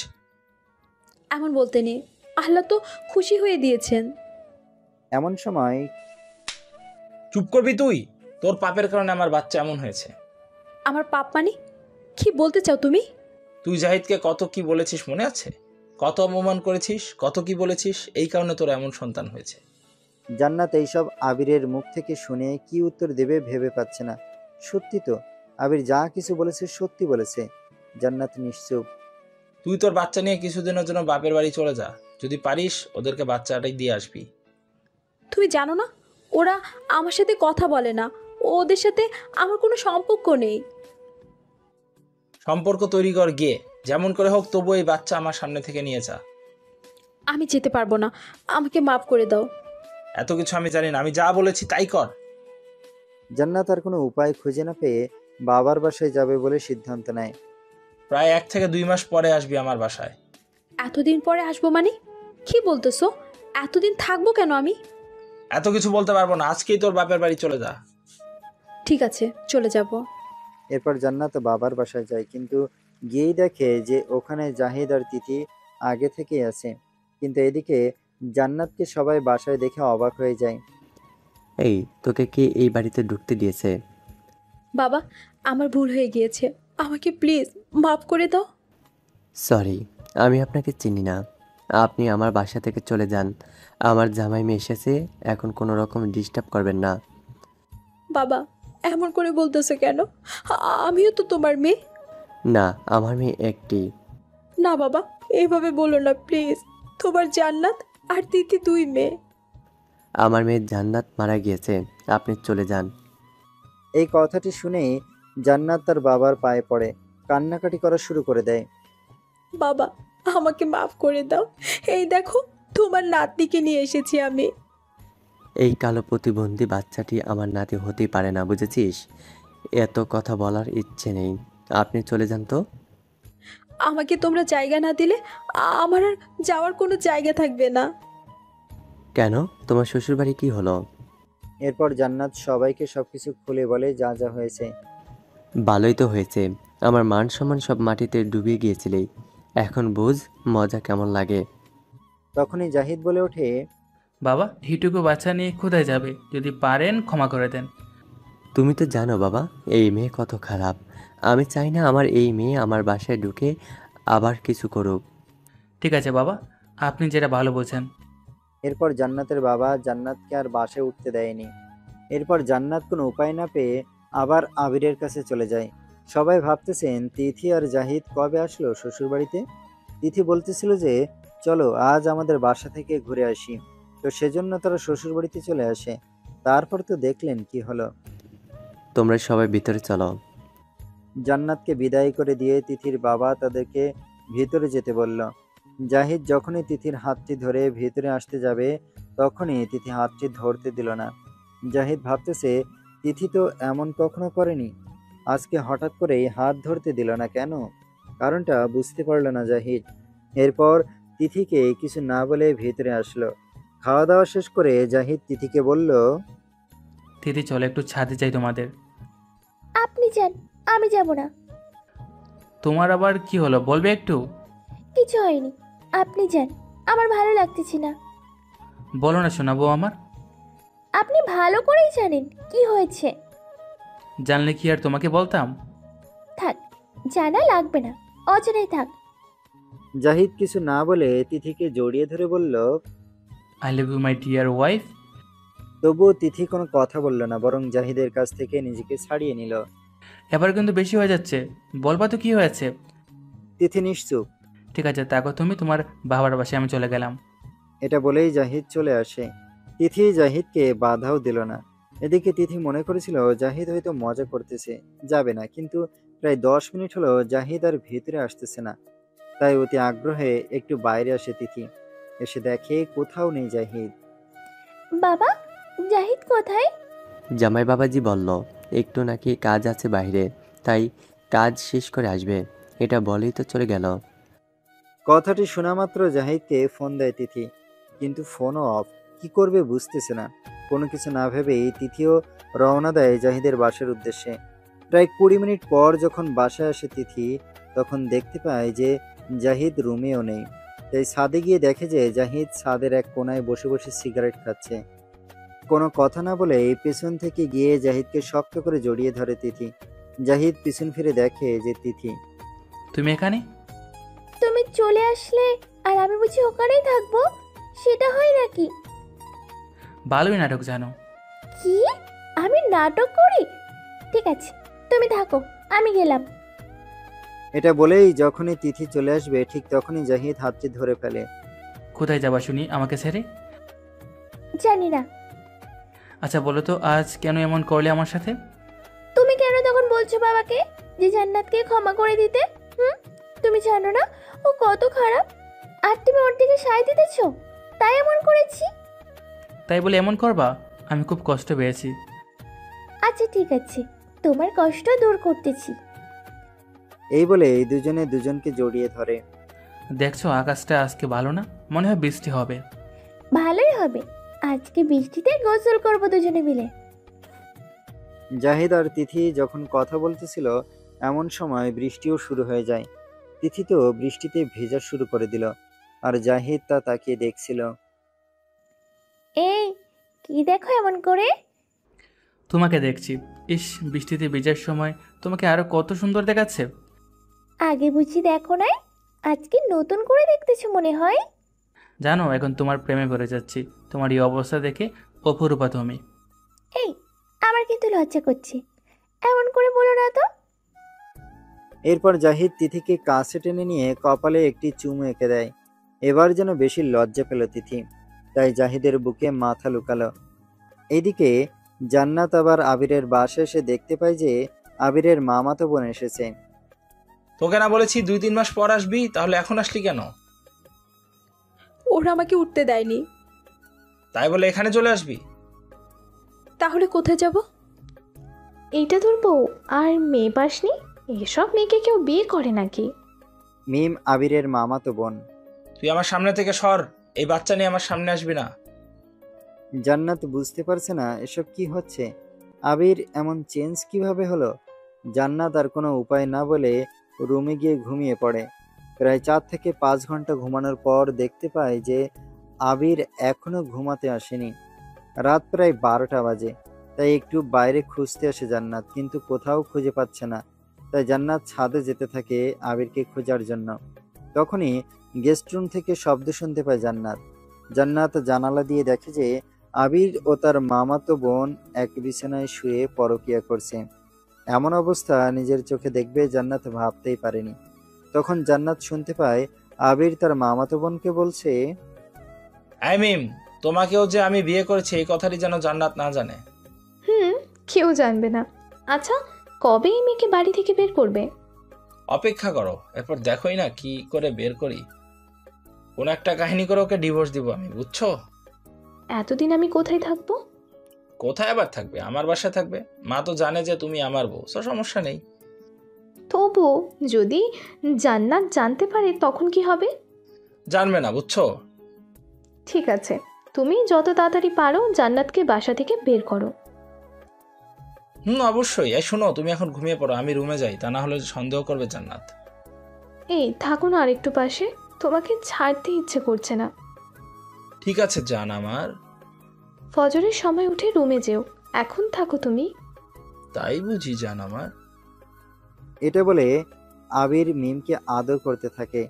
C: এমন বলতে নেই, আল্লাহ তো খুশি হয়ে দিয়েছেন।
A: এমন সময়
B: চুপ করবি তুই? তোর পাপের কারণে আমার বাচ্চা এমন হয়েছে।
C: আমার পাপ মানে কি বলতে চাও তুমি?
B: তুই জাহিদকে কত কি বলেছিস মনে আছে? কত অপমান করেছিস, কত কি বলেছিস, এই কারণে তোর এমন সন্তান হয়েছে।
A: জান্নাত এইসব আবিরের মুখ থেকে শুনে কি উত্তর দেবে ভেবে পাচ্ছে না। সত্যি তো, আবির যা কিছু বলেছে সত্যি বলেছে। জান্নাত নিশ্চুপ।
B: তুই তোর বাচ্চা নিয়ে কিছুদিনের জন্য বাপের বাড়ি চলে যা, যদি পারিস ওদেরকে বাচ্চাটাই দিয়ে আসবি।
C: তুমি জানো না ওরা আমার সাথে কথা বলে না, ওদের সাথে আমার কোনো সম্পর্ক নেই।
B: সম্পর্ক তৈরি কর গিয়ে, যেমন করে হোক, তবু এই বাচ্চা আমার সামনে থেকে নিয়ে যা।
C: আমি যেতে পারবো না, আমাকে মাফ করে দাও।
B: এত কিছু আমি জানি না, আমি যা বলেছি তাই কর।
A: জান্নাত আর কোনো উপায় খুঁজে না পেয়ে বাবার বাসায় যাবে বলে সিদ্ধান্ত নেয়।
B: প্রায় 1 থেকে 2 মাস পরে আসবি আমার বাসায়।
C: এতদিন পরে আসবো মানে কি বলতেছো? এতদিন থাকবো কেন আমি?
B: এত কিছু বলতে পারবো না, আজকেই তোর বাপের বাড়ি চলে যা।
C: ঠিক আছে, চলে যাব।
A: এরপর জান্নাত বাবার বাসায় যায়, কিন্তু গিয়েই দেখে যে ওখানে জাহিদ আর তিথি আগে থেকেই আছে। কিন্তু এদিকে জান্নাতকে সবাই বাসায় দেখে অবাক হয়ে যায়।
D: এই, তোকে কি এই বাড়িতে ঢুকতে দিয়েছে?
C: বাবা, আমার ভুল হয়ে গিয়েছে, আমাকে প্লিজ মাফ করে দাও।
D: সরি, আমি আপনাকে চিনি না। আপনি আমার বাসা থেকে চলে যান। আমার জামাই মেয়ে এসেছে, এখন কোনো রকম ডিস্টার্ব করবেন না।
C: বাবা, এমন করে বলতেছো কেন? আমিও তো তোমার মেয়ে।
D: না, আমার মেয়ে একটি।
C: না বাবা, এইভাবে বলো না প্লিজ। তোমার জান্নাত আর তিথি 2 মেয়ে।
D: আমার মেয়ে জান্নাত মারা গিয়েছে, আপনি চলে যান।
A: এই কথাটি শুনেই জান্নাত তার বাবার পায়ে পড়ে কান্নাকাটি করা শুরু করে দেয়।
C: বাবা, আমাকে মাফ করে দাও। এই দেখো, তোমার নাতনিকে নিয়ে এসেছি আমি।
D: এই কালো প্রতিবন্ধী বাচ্চাটি আমার নাতি হতেই পারে না, বুঝেছিস? এত কথা বলার ইচ্ছে নেই, আপনি চলে যান তো।
C: আমাকে তোমরা জায়গা না দিলে আমার আর যাওয়ার কোনো জায়গা থাকবে না।
D: কেন, তোমার শ্বশুরবাড়ি কি হলো?
A: এরপর জান্নাত সবাইকে সবকিছু খুলে বলে যা যা হয়েছে।
D: ভালোই তো হয়েছে, আমার মান সম্মান সব মাটিতে ডুবিয়ে গিয়েছিলে, এখন বুঝ মজা কেমন লাগে।
A: তখনই জাহিদ বলে ওঠে,
I: বাবা, হিটুকু বাচ্চা নিয়ে কোথায় যাবে? যদি পারেন ক্ষমা করে দেন।
D: তুমি তো জানো বাবা, এই মেয়ে কত খারাপ। আমি চাই না আমার এই মেয়ে আমার বাসায় ঢুকে আবার কিছু করুক।
I: ঠিক আছে বাবা, আপনি যেটা ভালো বোঝেন।
A: এরপর জান্নাতের বাবা জান্নাতকে আর বাসায় উঠতে দেয়নি। এরপর জান্নাত কোনো উপায় না পেয়ে আবার আবিরের কাছে চলে যায়। সবাই ভাবতেছেন তিথি আর জাহিদ কবে আসলো শ্বশুরবাড়িতে। তিথি বলতেছিল যে চলো আজ আমাদের বাসা থেকে ঘুরে আসি, তো সেজন্য তারা শ্বশুরবাড়িতে চলে আসে। তারপর তো দেখলেন কি হলো।
D: তোমরা সবাই ভিতরে চলো।
A: জান্নাতকে বিদায় করে দিয়ে তিথির বাবা তাদেরকে ভিতরে যেতে বলল। জাহিদ যখনই তিথির হাতটি ধরে ভিতরে আসতে যাবে, তখনই তিথি হাতটি ধরতে দিল না। জাহিদ ভাবতেছে তিথি তো এমন কখনো করেনি, আজকে হঠাৎ করেই হাত ধরতে দিল না কেন? কারণটা বুঝতে পারল না জাহিদ। এরপর তিথিকে কিছু না বলে ভিতরে আসলো। খাওয়া দাওয়া শেষ করে জাহিদ তিথিকে বলল,
I: দিদি চলো একটু ছাদে যাই তোমাদের।
N: আপনি যান, আমি যাব না।
I: তোমার আবার কি হলো বলবে একটু?
N: কিছু হয়নি, আপনি যান, আমার ভালো লাগতেছে না।
I: বলো না শোনাবো আমার।
N: আপনি ভালো করেই জানেন কি হয়েছে।
I: জানলে কি আর তোমাকে বলতাম?
N: থাক, জানা লাগবে না, অজানাই থাক।
A: জাহিদ কিছু না বলে তিথিকে জড়িয়ে ধরে বলল,
I: I love you my dear wife.
A: তবুও তিথি কোনো কথা বলল না, বরং জাহিদের কাছ থেকে নিজেকে ছাড়িয়ে নিল।
I: এবার কিন্তু বেশি হয়ে যাচ্ছে, বলবা তো কি হয়েছে?
A: তিথি নিশ্চুপ।
I: ঠিক আছে, তাকো তুমি তোমার বাবার বাসায়, আমি চলে গেলাম।
A: এটা বলেই জাহিদ চলে আসে। তিথি জাহিদকে বাধাও দিল না। এদিকে তিথি মনে করেছিল জাহিদ হয়তো মজা করতেছে, যাবে না, কিন্তু প্রায় 10 মিনিট হলো জাহিদ আর ভিতরে আসতেছে না। তাই অতি আগ্রহে একটু বাইরে আসে তিথি। এসে দেখে কোথাও নেই জাহিদ।
N: বাবা, জাহিদ কোথায়?
D: জামাই বাবাজি বলল একটু নাকি কাজ আছে বাইরে, তাই কাজ শেষ করে আসবে, এটা বলেই তো চলে গেল।
A: কথাটি শোনা মাত্র জাহিদকে ফোন দেয় তিথি, কিন্তু ফোনও অফ। কি করবে বুঝতেছে না। কোনো কিছু না ভেবেই তিথিও রওনা দেয় জাহিদের বাসার উদ্দেশ্যে। প্রায় 20 মিনিট পর যখন বাসায় আসে তিথি, তখন দেখতে পায় যে জাহিদ রুমেও নেই। তাই ছাদে গিয়ে দেখে যে জাহিদ ছাদের এক কোনায় বসে বসে সিগারেট খাচ্ছে। কোনো কথা না বলে পেছন থেকে গিয়ে জাহিদকে শক্ত করে জড়িয়ে ধরে তিথি। জাহিদ পিছন ফিরে দেখে যে তিথি।
I: তুমি এখানে?
N: তুমি চলে আসলে আর আমি বুঝি ওখানেই থাকবো? সেটা হয় নাকি?
I: ভালোই নাটক জানো।
N: কি? আমি নাটক করি? ঠিক আছে, তুমি থাকো, আমি গেলাম।
A: এটা বলেই যখনই তিথি চলে আসবে ঠিক তখনই জাহিদ হাতটি ধরে ফেলে।
I: কোথায় যাবা শুনি আমাকে ছেড়ে?
N: জানি না।
I: আচ্ছা বলো তো, আজ কেন এমন করলে আমার সাথে?
N: তুমি কেন তখন বলছো বাবাকে যে জান্নাতকে ক্ষমা করে দিতে? তুমি জানো না ও কত খারাপ, আর তুমি ওর দিকে সায় দিতেছো, তাই এমন করেছি।
I: তাই বলে এমন করবা? আমি খুব কষ্ট পেয়েছি।
N: আচ্ছা ঠিক আছে, তোমার কষ্ট দূর করতেছি।
A: এই বলে এই দুজনে দুজনকে জড়িয়ে ধরে।
I: দেখছো আকাশটা আজকে ভালো না, মনে হয় বৃষ্টি হবে।
N: ভালোই হবে, আজকে বৃষ্টিতে গোসল করবো দুজনে মিলে।
A: জাহিদ আর তিথি যখন কথা বলতেছিল এমন সময় বৃষ্টিও শুরু হয়ে যায়। তিথি তো বৃষ্টিতে ভেজা শুরু করে দিল, আর জাহিদ তা তাকিয়ে দেখছিল।
N: এই কি দেখো এমন করে?
I: তোমাকে দেখছি। ইস, বৃষ্টিতে ভেজার সময় তোমাকে আরো কত সুন্দর দেখাচ্ছে।
N: আগে বুঝি দেখো নাই, আজকে নতুন করে দেখতেছো মনে হয়।
I: জানো, এখন তোমার প্রেমে পড়ে যাচ্ছি। তোমার এই অবস্থা দেখে অপরূপা তুমি।
N: এই, আমার কিন্তু লজ্জা করছে, এমন করে বলো না তো।
A: এরপর জাহিদ তিথিকে কাছে টেনে নিয়ে কপালে একটি চুমু এঁকে দেয়। এবার যেন বেশি লজ্জা পেল তিথি, তাই জাহিদের বুকে মাথা লুকালো। এদিকে জান্নাত আবার আবিরের বাসায় এসে দেখতে পায় যে আবিরের মামাতো বোন এসেছে।
B: তোকে না বলেছি 2-3 মাস পর আসবি, তাহলে এখন আসলি কেন?
C: ওরা আমাকে উঠতে দেয়নি।
B: তাই বলে এখানে চলে আসবি?
C: তাহলে কোথায় যাব?
R: এইটা তোর বউ আর মেয়ে পাসনি? এসব মেয়েকে কেউ বিয়ে করে নাকি?
A: মিম আবিরের মামাতো বোন।
B: তুই আমার সামনে থেকে সর, এই বাচ্চা নিয়ে আমার সামনে আসবি না।
A: জান্নাত বুঝতে পারছে না এসব কি হচ্ছে। আবির এমন চেঞ্জ কিভাবে হলো। জান্নাত আর কোনো উপায় না বলে রুমে গিয়ে ঘুমিয়ে পড়ে। প্রায় 4 থেকে 5 ঘন্টা ঘুমানোর পর দেখতে পায় যে আবির এখনো ঘুমাতে আসেনি। রাত প্রায় 12টা বাজে। তাই একটু বাইরে খুঁজতে আসে জান্নাত, কিন্তু কোথাও খুঁজে পাচ্ছে না। তাই জান্নাত ছাদে যেতে থাকে আবিরকে খোঁজার জন্য। তখনই গেস্ট রুম থেকে শব্দ শুনতে পায় জান্নাত। জান্নাত জানালা দিয়ে দেখে যে আবির ও তার মামাতো বোন এক বিছানায় শুয়ে পরকিয়া করছে। এমন অবস্থা নিজের চোখে দেখবে জান্নাত ভাবতেই পারেনি। তখন জান্নাত শুনতে পায় আবির তার মামাতো বোনকে বলছে,
B: আই মিম, তোমাকেও যে আমি বিয়ে করেছি এই কথাটি যেন জান্নাত না জানে।
R: কেউ জানবে না। আচ্ছা, কবে এই মেয়েকে বাড়ি থেকে বের করবে?
B: অপেক্ষা করো, এরপর দেখোই না কি করে বের করি। কোন একটা কাহিনী করে ওকে ডিভোর্স দিব আমি, বুঝছো?
R: এতদিন আমি কোথায় থাকবো?
B: কোথায় আবার থাকবে? আমার বাসায় থাকবে। মা তো জানে যে তুমি আমার বউ, তো সমস্যা নেই।
R: তবু যদি জান্নাত জানতে পারে তখন কি হবে?
B: জানবে না, বুঝছো?
R: ঠিক আছে, তুমি যত তাড়াতাড়ি পারো জান্নাতকে বাসা থেকে বের করো।
B: অবশ্যই। এই শোনো, তুমি এখন ঘুমিয়ে পড়ো, আমি রুমে যাই, তা না হলে সন্দেহ করবে জান্নাত।
R: এই থাকো না আরেকটু পাশে, তোমাকে ছাড়তে ইচ্ছে করছে না।
B: ঠিক আছে জান আমার।
R: ফজরের সময় উঠে রুমে যেও, এখন থাকো তুমি।
B: তাই বুঝি জান আমার।
A: এটা বলে আবির মিমকে আদর করতে থাকে।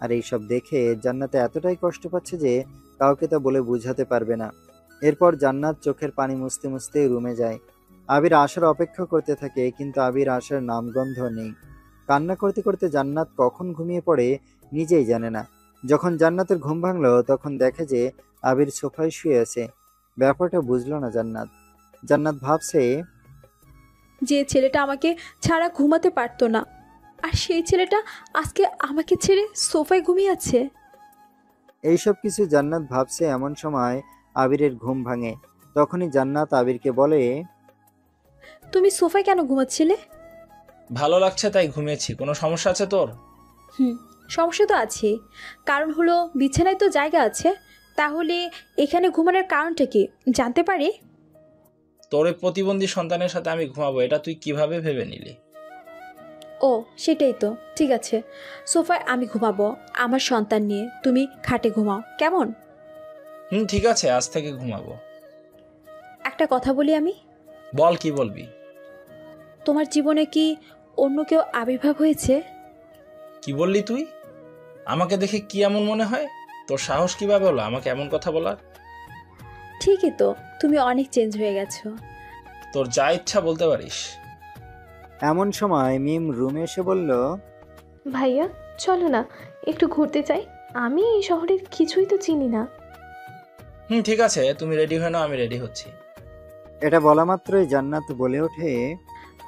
A: আর এইসব দেখে জান্নাতে এতটাই কষ্ট পাচ্ছে যে কাউকে তা বলে বুঝাতে পারবে না। এরপর জান্নাত চোখের পানি মুছতে মুছতে রুমে যায়। আবির আসার অপেক্ষা করতে থাকে, কিন্তু আবির আসার নামগন্ধ নেই। কান্না করতে করতে জান্নাত কখন ঘুমিয়ে পড়ে নিজেই জানে না। যখন জান্নাতের ঘুম ভাঙলো তখন দেখে যে আবির সোফায় শুয়ে আছে। ব্যাপারটা বুঝলো না জান্নাত। জান্নাত ভাবছে,
C: যে ছেলেটা আমাকে ছাড়া ঘুমাতে পারতো না, আর সেই ছেলেটা আজকে আমাকে ছেড়ে সোফায় ঘুমিয়ে আছে।
A: এইসব কিছু জান্নাত ভাবছে এমন সময় আবিরের ঘুম ভাঙে। তখনই জান্নাত আবিরকে বলে,
C: তুমি সোফায় কেন ঘুমাচ্ছিলে?
B: ভালো লাগছে তাই ঘুমিয়েছি। কোনো সমস্যা আছে তোর?
C: সমস্যা তো আছে, কারণ হলো বিছানায় তো জায়গা আছে, তাহলে এখানে ঘুমানোর কারণটা কি জানতে পারি?
B: তোর এই প্রতিবন্ধী সন্তানের সাথে আমি ঘুমাবো, এটা তুই কিভাবে ভেবে নিলি?
C: ও সেটাই তো, ঠিক আছে, সোফায় আমি ঘুমাবো আমার সন্তান নিয়ে, তুমি খাটে ঘুমাও, কেমন?
B: ঠিক আছে, আজ থেকে ঘুমাবো।
C: একটা কথা বলি আমি।
B: বল, কি বলবি?
C: তোমার জীবনে কি অন্য কেউ আবির্ভাব হয়েছে?
B: কি বললি তুই? আমাকে দেখে কি এমন মনে হয়? তোর সাহস কিভাবে হলো আমাকে এমন কথা বলার?
C: ঠিকই তো, তুমি অনেক চেঞ্জ হয়ে গেছো।
B: তোর যা ইচ্ছা বলতে পারিস।
A: এমন সময় মিম রুমে এসে বলল,
R: ভাইয়া চলো না একটু ঘুরতে যাই, আমি এই শহরের কিছুই তো চিনি না।
B: ঠিক আছে, তুমি রেডি হয়ে নাও, আমি রেডি হচ্ছি।
A: এটা বলা মাত্রই জান্নাত বলে ওঠে,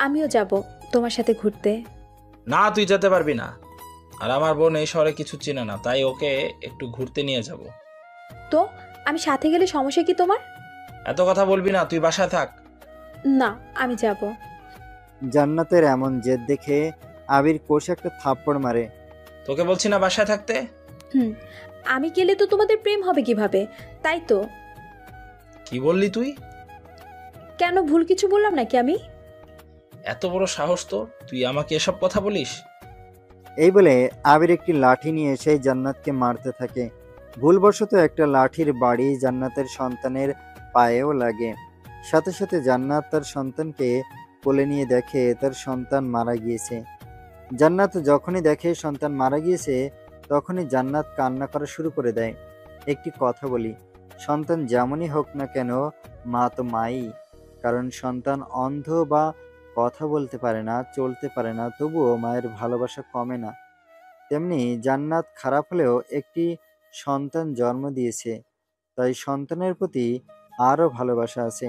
C: আমিও যাব তোমার সাথে ঘুরতে।
B: না, তুই যেতে পারবি না। আর আমার বোন এই শহরে কিছু চিনে না, তাই ওকে একটু ঘুরতে নিয়ে যাব।
C: তো আমি সাথে গেলে সমস্যা কি তোমার?
B: এত কথা বলবি না, তুই বাসায় থাক।
C: না, আমি যাব।
A: জান্নাতের এমন জেদ দেখে আবির কোষে একটা থাপ্পড় মারে।
B: তোকে বলছি না বাসায় থাকতে?
C: আমি গেলে তো তোমাদের প্রেম হবে কিভাবে? তাই তো।
B: কি বললি তুই?
C: কেন, ভুল কিছু বললাম নাকি আমি?
B: এত বড় সাহস তোর, তুই আমাকে এসব কথা বলিস?
A: এই বলে আবির একটি লাঠি নিয়ে সেই জান্নাতকে মারতে থাকে। ভুলবশত একটা লাঠির বাড়ি জান্নাতের সন্তানের পায়েও লাগে। সাথে সাথে জান্নাত তার সন্তানকে কোলে নিয়ে দেখে তার সন্তান মারা গিয়েছে। জান্নাত যখনই দেখে সন্তান মারা গিয়েছে, তখনই জান্নাত কান্না করা শুরু করে দেয়। একটি কথা বলি, সন্তান যেমনই হোক না কেন, মা তো মাই। কারণ সন্তান অন্ধ বা কথা বলতে পারে না, চলতে পারে না, তবুও মায়ের ভালোবাসা কমে না। তেমনি জান্নাত খারাপ হলেও একটি সন্তান জন্ম দিয়েছে, তাই সন্তানের প্রতি আরও ভালোবাসা আছে।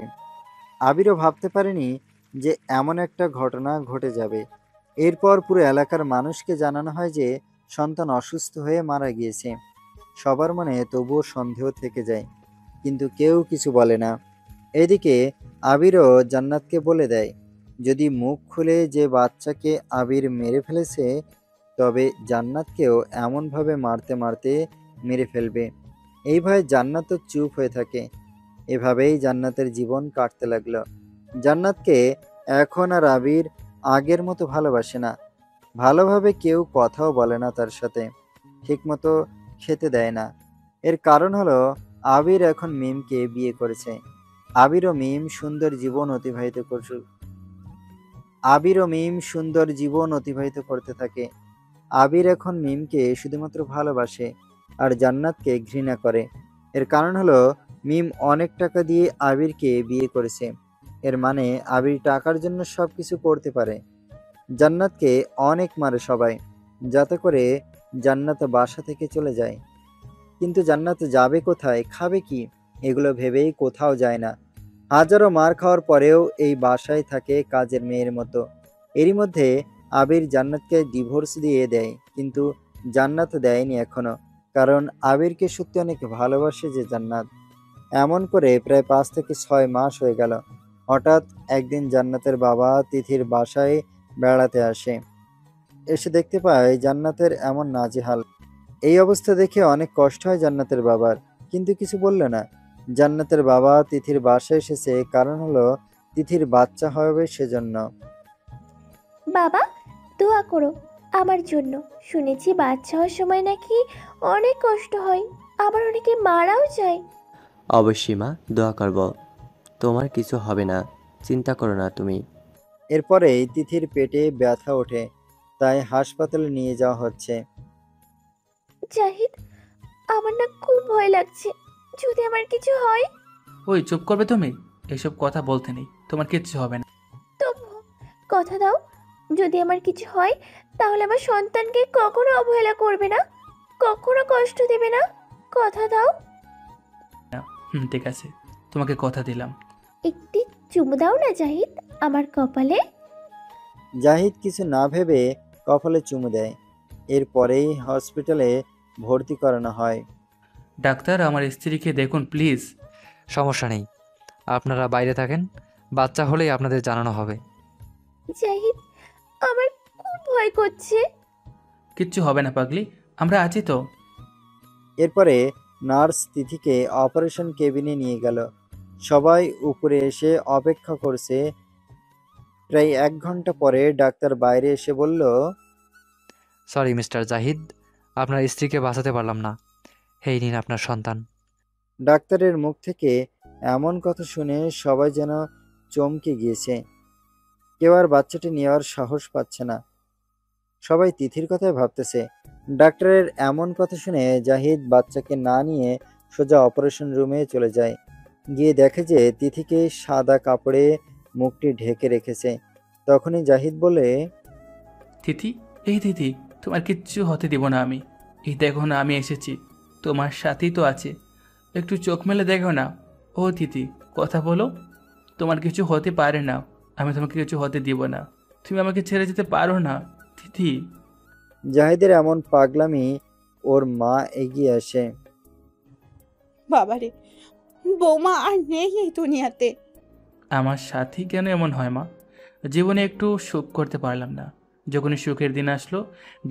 A: আবিরও ভাবতে পারেনি যে এমন একটা ঘটনা ঘটে যাবে। এরপর পুরো এলাকার মানুষকে জানানো হয় যে সন্তান অসুস্থ হয়ে মারা গিয়েছে। সবার মনে তবুও সন্দেহ থেকে যায়, কিন্তু কেউ কিছু বলে না। এদিকে আবিরও জান্নাতকে বলে দেয়, যদি মুখ খুলে যে বাচ্চাকে আবির মেরে ফেলেছে, তবে জান্নাতকেও এমনভাবে মারতে মারতে মেরে ফেলবে। এই ভয়ে জান্নাতও চুপ হয়ে থাকে। এভাবেই জান্নাতের জীবন কাটতে লাগলো। জান্নাতকে এখন আর আবির আগের মতো ভালোবাসে না। ভালোভাবে কেউ কথাও বলে না তার সাথে, ঠিকমতো খেতে দেয় না। এর কারণ হলো আবির এখন মিমকে বিয়ে করেছে। আবির ও মিম সুন্দর জীবন অতিবাহিত করতে থাকে। আবির এখন মিমকে শুধুমাত্র ভালোবাসে আর জান্নাতকে ঘৃণা করে। এর কারণ হলো মিম অনেক টাকা দিয়ে আবিরকে বিয়ে করেছে। এর মানে আবির টাকার জন্য সবকিছু করতে পারে। জান্নাতকে অনেক মারে সবাই, যাতে করে জান্নাত বাসা থেকে চলে যায়। কিন্তু জান্নাত যাবে কোথায়, খাবে কি, এগুলো ভেবেই কোথাও যায় না। হাজারো মার খাওয়ার পরেও এই বাসায় থাকে কাজের মেয়ের মতো। এরই মধ্যে আবির জান্নাতকে ডিভোর্স দিয়ে দেয়, কিন্তু জান্নাত দেয়নি এখনো, কারণ আবিরকে সত্যি অনেক ভালোবাসে যে জান্নাত। এমন করে প্রায় 5 থেকে 6 মাস হয়ে গেল। হঠাৎ একদিন জান্নাতের বাবা তিথির বাসায় বেড়াতে আসে। এসে দেখতে পায় জান্নাতের এমন নাজেহাল। এই অবস্থা দেখে অনেক কষ্ট হয় জান্নাতের বাবার, কিন্তু কিছু বলল না। জান্নাতের বাবা তিথির বাসায় এসেছে কারণ হলো তিথির বাচ্চা হবে সেজন্য।
N: বাবা দোয়া করো আমার জন্য, শুনেছি বাচ্চা হওয়ার সময় নাকি অনেক কষ্ট হয়, আবার অনেকে মারাও যায়।
D: অবশ্যই মা, দোয়া করব। তোমার কিছু হবে না, চিন্তা করো না তুমি।
A: এরপরেই তিথির পেটে ব্যথা ওঠে, তাই হাসপাতালে নিয়ে যাওয়া হচ্ছে।
N: জাহিদ, আমার না খুব ভয় লাগছে, যদি আমার কিছু হয়।
I: ওই চুপ করবে তুমি, এসব কথা বলতে নেই, তোমার কিচ্ছু হবে না।
N: তবু কথা দাও, যদি আমার কিছু হয় তাহলে আমার সন্তানকে কখনো অবহেলা করবে না, কখনো কষ্ট দেবে না, কথা দাও।
I: ঠিক আছে, তোমাকে কথা দিলাম।
N: একটি চুমু দাও না জাহিদ আমার কপালে।
A: জাহিদ কিছু না ভেবে কপালে চুমু দেয়। এরপরেই হসপিটালে ভর্তি করানো হয়।
F: ডাক্তার, আমার স্ত্রীকে দেখুন প্লিজ। সমস্যা নেই, আপনারা বাইরে থাকেন, বাচ্চা হলেই আপনাদের জানানো হবে।
N: জাহিদ, আমার ভয় করছে।
I: কিচ্ছু হবে না পাগলি, আমরা আছি তো।
A: এরপরে নার্স তিথিকে অপারেশন কেবিনে নিয়ে গেল। সবাই উপরে এসে অপেক্ষা করছে। প্রায় 1 ঘন্টা পরে ডাক্তার বাইরে এসে বলল,
F: সরি মিস্টার জাহিদ, আপনার স্ত্রীকে বাঁচাতে পারলাম না। এই নিন আপনার সন্তান।
A: ডাক্তারের মুখ থেকে এমন কথা শুনে সবাই যেন চমকে গিয়েছে। কেউ আর বাচ্চাটি নেওয়ার সাহস পাচ্ছে না। সবাই তিথির কথাই ভাবতেছে। ডাক্তারের এমন কথা শুনে জাহিদ বাচ্চাকে না নিয়ে সোজা অপারেশন রুমে চলে যায়। গিয়ে দেখে যে তিথিকে সাদা কাপড়ে মুখটি ঢেকে রেখেছে। তখনই জাহিদ বলে,
I: তিথি, এই তিথি, তোমার কিচ্ছু হতে দিব না আমি। এই দেখো না, আমি এসেছি, তোমার সাথেই তো আছে। একটু চোখ মেলে দেখো না। ও তিথি, কথা বলো। তোমার কিছু হতে পারে না, আমি তোমাকে কিছু হতে দিব না। তুমি আমাকে ছেড়ে যেতে পারো না তিথি।
A: জাহিদের এমন পাগলামি ওর মা এগিয়ে আসে।
L: বাবারে, বৌমা আর নেই এই দুনিয়াতে।
I: আমার সাথী কেন এমন হয় মা? জীবনে একটু সুখ করতে পারলাম না। যখনই সুখের দিন আসলো,